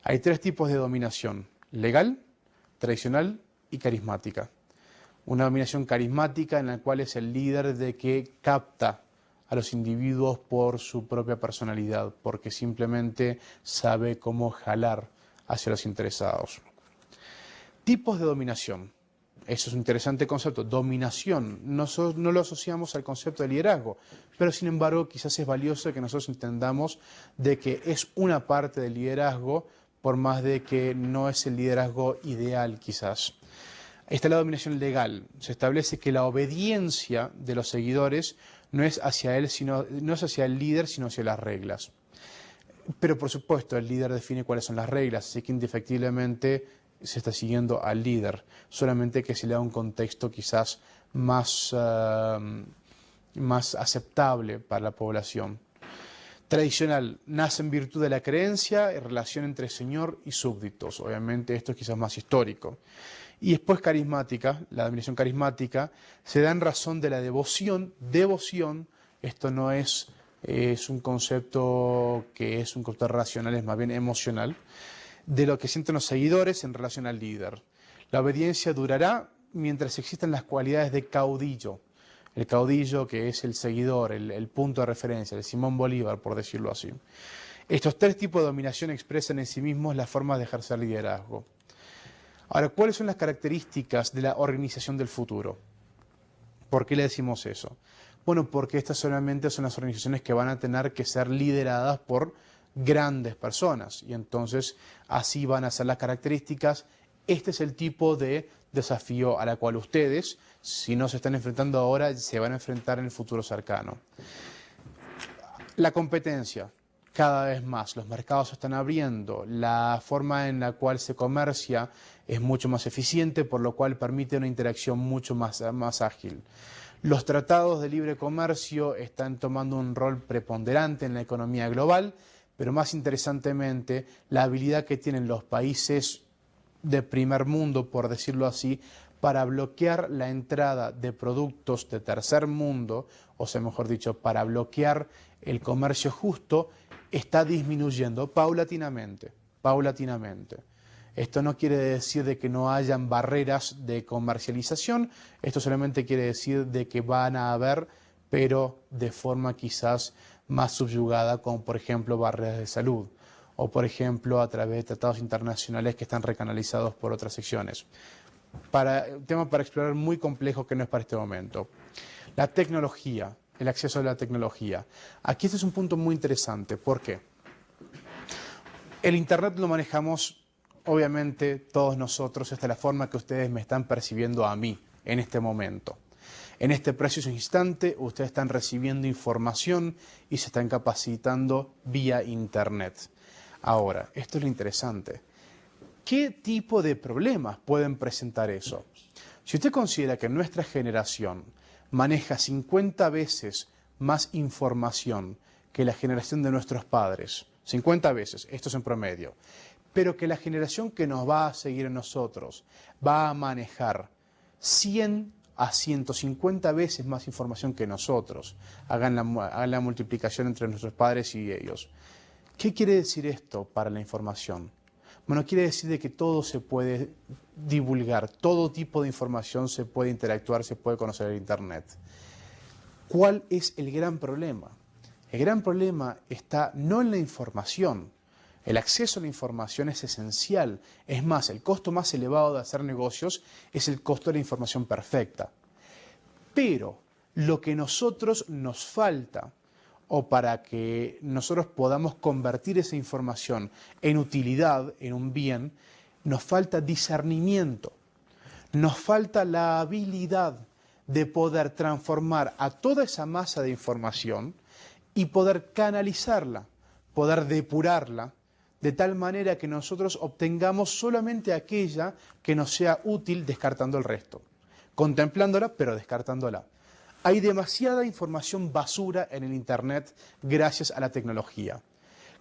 Hay tres tipos de dominación: legal, tradicional y carismática. Una dominación carismática en la cual es el líder de que capta a los individuos por su propia personalidad, porque simplemente sabe cómo jalar hacia los interesados. Tipos de dominación. Eso es un interesante concepto. Dominación. No lo asociamos al concepto de liderazgo, pero sin embargo quizás es valioso que nosotros entendamos de que es una parte del liderazgo, por más de que no es el liderazgo ideal quizás. Está la dominación legal. Se establece que la obediencia de los seguidores no es hacia él, no es hacia el líder, sino hacia las reglas. Pero por supuesto el líder define cuáles son las reglas, así que indefectiblemente se está siguiendo al líder, solamente que se le da un contexto quizás más aceptable para la población. Tradicional, nace en virtud de la creencia y relación entre señor y súbditos. Obviamente esto es quizás más histórico. Y después carismática, la dominación carismática, se da en razón de la devoción. Devoción, esto no es un concepto que es un concepto racional, es más bien emocional, de lo que sienten los seguidores en relación al líder. La obediencia durará mientras existan las cualidades de caudillo. El caudillo, que es el seguidor, el punto de referencia, el Simón Bolívar, por decirlo así. Estos tres tipos de dominación expresan en sí mismos las formas de ejercer liderazgo. Ahora, ¿cuáles son las características de la organización del futuro? ¿Por qué le decimos eso? Bueno, porque estas solamente son las organizaciones que van a tener que ser lideradas por grandes personas y entonces así van a ser las características. Este es el tipo de desafío a la cual ustedes, si no se están enfrentando ahora, se van a enfrentar en el futuro cercano. La competencia, cada vez más, los mercados se están abriendo, la forma en la cual se comercia es mucho más eficiente, por lo cual permite una interacción mucho más ágil. Los tratados de libre comercio están tomando un rol preponderante en la economía global, pero más interesantemente, la habilidad que tienen los países de primer mundo, por decirlo así, para bloquear la entrada de productos de tercer mundo, o sea, mejor dicho, para bloquear el comercio justo, está disminuyendo paulatinamente, paulatinamente. Esto no quiere decir de que no hayan barreras de comercialización, esto solamente quiere decir de que van a haber, pero de forma quizás más subyugada, como por ejemplo barreras de salud, o por ejemplo a través de tratados internacionales que están recanalizados por otras secciones. Un tema para explorar muy complejo que no es para este momento. La tecnología, el acceso a la tecnología. Aquí este es un punto muy interesante. ¿Por qué? El Internet lo manejamos, obviamente, todos nosotros. Esta es la forma que ustedes me están percibiendo a mí en este momento. En este preciso instante, ustedes están recibiendo información y se están capacitando vía Internet. Ahora, esto es lo interesante. ¿Qué tipo de problemas pueden presentar eso? Si usted considera que nuestra generación maneja 50 veces más información que la generación de nuestros padres, 50 veces, esto es en promedio, pero que la generación que nos va a seguir a nosotros va a manejar 100 a 150 veces más información que nosotros, hagan la multiplicación entre nuestros padres y ellos. ¿Qué quiere decir esto para la información? Bueno, quiere decir de que todo se puede divulgar, todo tipo de información se puede interactuar, se puede conocer en Internet. ¿Cuál es el gran problema? El gran problema está no en la información. El acceso a la información es esencial. Es más, el costo más elevado de hacer negocios es el costo de la información perfecta. Pero lo que nosotros nos falta, o para que nosotros podamos convertir esa información en utilidad, en un bien, nos falta discernimiento, nos falta la habilidad de poder transformar a toda esa masa de información y poder canalizarla, poder depurarla, de tal manera que nosotros obtengamos solamente aquella que nos sea útil, descartando el resto, contemplándola pero descartándola. Hay demasiada información basura en el Internet gracias a la tecnología.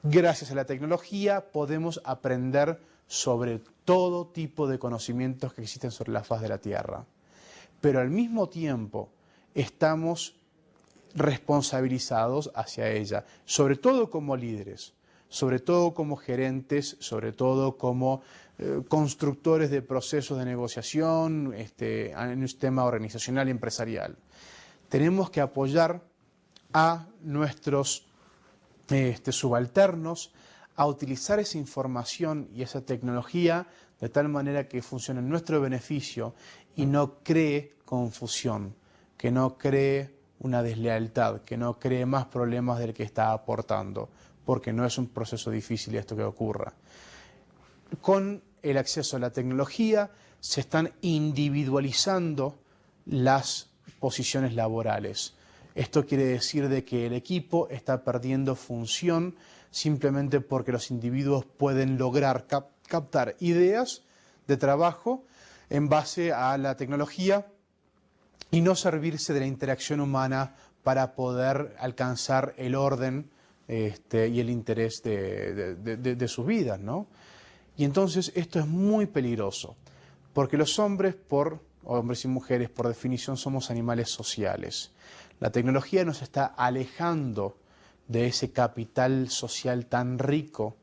Gracias a la tecnología podemos aprender sobre todo tipo de conocimientos que existen sobre la faz de la Tierra. Pero al mismo tiempo estamos responsabilizados hacia ella, sobre todo como líderes, sobre todo como gerentes, sobre todo como constructores de procesos de negociación en un sistema organizacional y empresarial. Tenemos que apoyar a nuestros subalternos a utilizar esa información y esa tecnología de tal manera que funcione en nuestro beneficio y no cree confusión, que no cree una deslealtad, que no cree más problemas del que está aportando, porque no es un proceso difícil esto que ocurra. Con el acceso a la tecnología se están individualizando las posiciones laborales. Esto quiere decir de que el equipo está perdiendo función simplemente porque los individuos pueden lograr captar ideas de trabajo en base a la tecnología y no servirse de la interacción humana para poder alcanzar el orden y el interés de sus vidas, ¿no? Y entonces esto es muy peligroso, porque los hombres y mujeres, por definición, somos animales sociales. La tecnología nos está alejando de ese capital social tan rico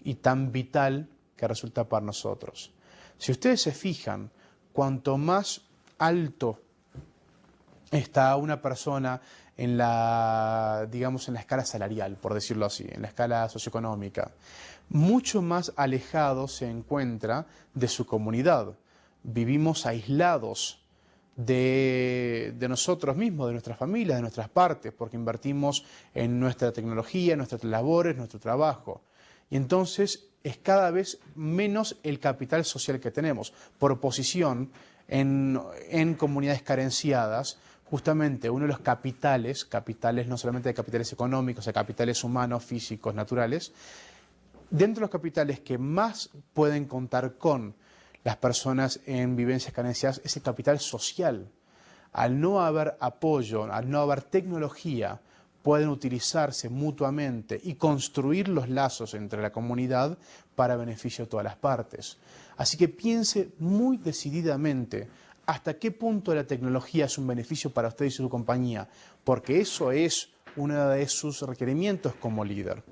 y tan vital que resulta para nosotros. Si ustedes se fijan, cuanto más alto está una persona en la escala salarial, por decirlo así, en la escala socioeconómica, mucho más alejado se encuentra de su comunidad. Vivimos aislados de nosotros mismos, de nuestras familias, de nuestras partes, porque invertimos en nuestra tecnología, en nuestras labores, nuestro trabajo. Y entonces es cada vez menos el capital social que tenemos. Por oposición, en comunidades carenciadas, justamente uno de los capitales no solamente de capitales económicos, de capitales humanos, físicos, naturales, dentro de los capitales que más pueden contar con las personas en vivencias carenciadas es el capital social. Al no haber apoyo, al no haber tecnología, pueden utilizarse mutuamente y construir los lazos entre la comunidad para beneficio de todas las partes. Así que piense muy decididamente hasta qué punto la tecnología es un beneficio para usted y su compañía, porque eso es uno de sus requerimientos como líder.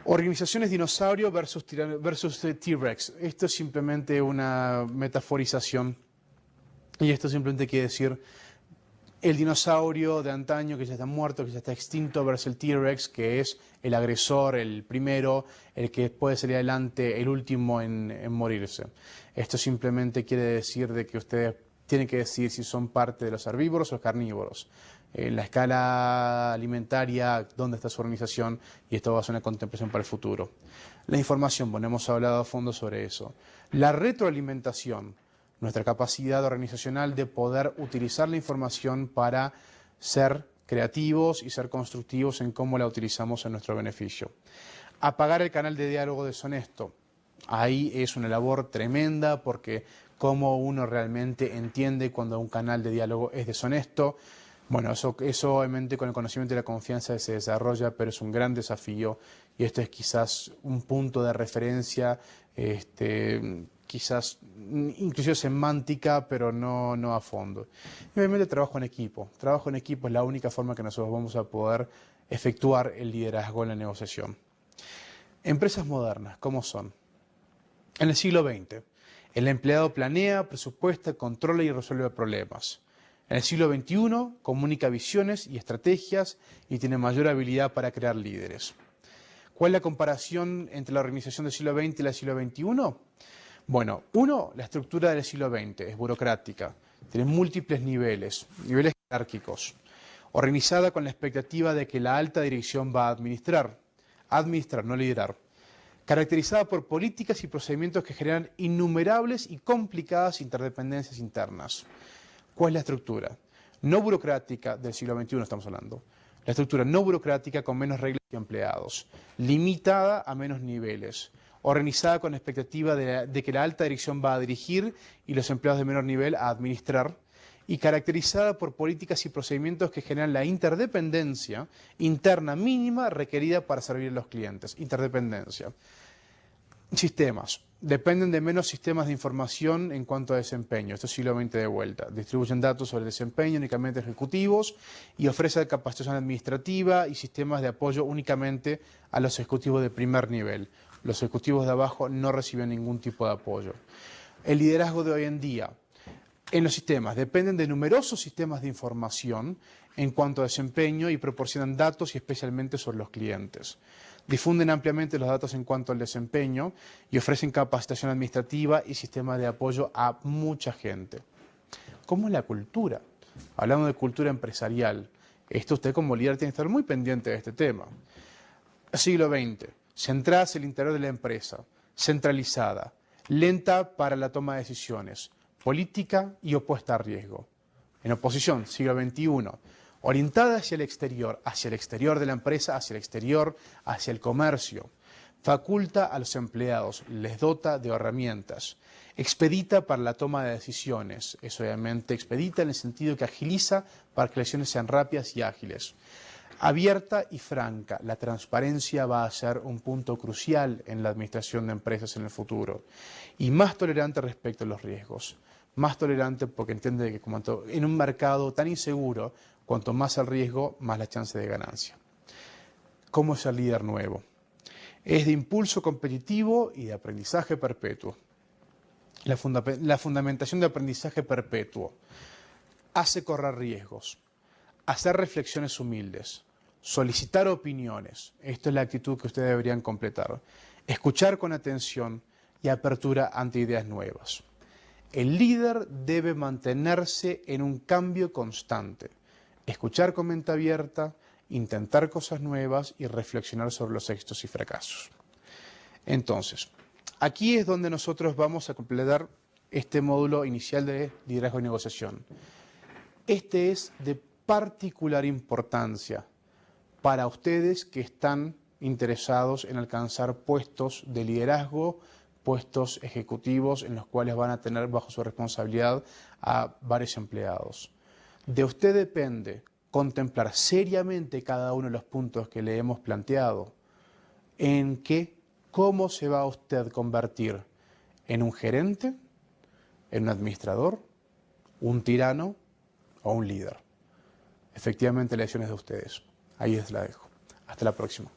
Organizaciones dinosaurio versus T-Rex. Esto es simplemente una metaforización y esto simplemente quiere decir el dinosaurio de antaño que ya está muerto, que ya está extinto, versus el T-Rex, que es el agresor, el primero, el que puede salir adelante, el último en morirse. Esto simplemente quiere decir de que ustedes tienen que decidir si son parte de los herbívoros o los carnívoros. En la escala alimentaria, dónde está su organización, y esto va a ser una contemplación para el futuro. La información, bueno, hemos hablado a fondo sobre eso. La retroalimentación, nuestra capacidad organizacional de poder utilizar la información para ser creativos y ser constructivos en cómo la utilizamos en nuestro beneficio. Apagar el canal de diálogo deshonesto. Ahí es una labor tremenda porque cómo uno realmente entiende cuando un canal de diálogo es deshonesto. Bueno, eso obviamente con el conocimiento y la confianza se desarrolla, pero es un gran desafío y esto es quizás un punto de referencia, quizás inclusive semántica, pero no a fondo. Y obviamente trabajo en equipo. Trabajo en equipo es la única forma que nosotros vamos a poder efectuar el liderazgo en la negociación. Empresas modernas, ¿cómo son? En el siglo XX, el empleado planea, presupuesta, controla y resuelve problemas. En el siglo XXI, comunica visiones y estrategias y tiene mayor habilidad para crear líderes. ¿Cuál es la comparación entre la organización del siglo XX y la del siglo XXI? Bueno, la estructura del siglo XX es burocrática, tiene múltiples niveles jerárquicos, organizada con la expectativa de que la alta dirección va a administrar, no liderar, caracterizada por políticas y procedimientos que generan innumerables y complicadas interdependencias internas. ¿Cuál es la estructura? No burocrática del siglo XXI estamos hablando. La estructura no burocrática con menos reglas y empleados, limitada a menos niveles, organizada con la expectativa de que la alta dirección va a dirigir y los empleados de menor nivel a administrar, y caracterizada por políticas y procedimientos que generan la interdependencia interna mínima requerida para servir a los clientes. Interdependencia. Sistemas. Dependen de menos sistemas de información en cuanto a desempeño. Esto es siglo XX de vuelta. Distribuyen datos sobre desempeño únicamente ejecutivos y ofrecen capacitación administrativa y sistemas de apoyo únicamente a los ejecutivos de primer nivel. Los ejecutivos de abajo no reciben ningún tipo de apoyo. El liderazgo de hoy en día. En los sistemas dependen de numerosos sistemas de información en cuanto a desempeño y proporcionan datos y especialmente sobre los clientes. Difunden ampliamente los datos en cuanto al desempeño y ofrecen capacitación administrativa y sistemas de apoyo a mucha gente. ¿Cómo es la cultura? Hablamos de cultura empresarial. Esto usted como líder tiene que estar muy pendiente de este tema. Siglo XX. Centrada hacia el interior de la empresa. Centralizada. Lenta para la toma de decisiones. Política y opuesta a riesgo. En oposición, siglo XXI. Orientada hacia el exterior de la empresa, hacia el exterior, hacia el comercio. Faculta a los empleados, les dota de herramientas. Expedita para la toma de decisiones. Es obviamente expedita en el sentido que agiliza para que las decisiones sean rápidas y ágiles. Abierta y franca. La transparencia va a ser un punto crucial en la administración de empresas en el futuro. Y más tolerante respecto a los riesgos. Más tolerante porque entiende que como en un mercado tan inseguro, cuanto más el riesgo, más la chance de ganancia. ¿Cómo es el líder nuevo? Es de impulso competitivo y de aprendizaje perpetuo. La fundamentación de aprendizaje perpetuo hace correr riesgos, hacer reflexiones humildes, solicitar opiniones. Esta es la actitud que ustedes deberían completar. Escuchar con atención y apertura ante ideas nuevas. El líder debe mantenerse en un cambio constante. Escuchar con mente abierta, intentar cosas nuevas y reflexionar sobre los éxitos y fracasos. Entonces, aquí es donde nosotros vamos a completar este módulo inicial de liderazgo y negociación. Este es de particular importancia para ustedes que están interesados en alcanzar puestos de liderazgo, puestos ejecutivos en los cuales van a tener bajo su responsabilidad a varios empleados. De usted depende contemplar seriamente cada uno de los puntos que le hemos planteado, en cómo se va usted a convertir en un gerente, en un administrador, un tirano o un líder. Efectivamente, la decisión es de ustedes. Ahí les la dejo. Hasta la próxima.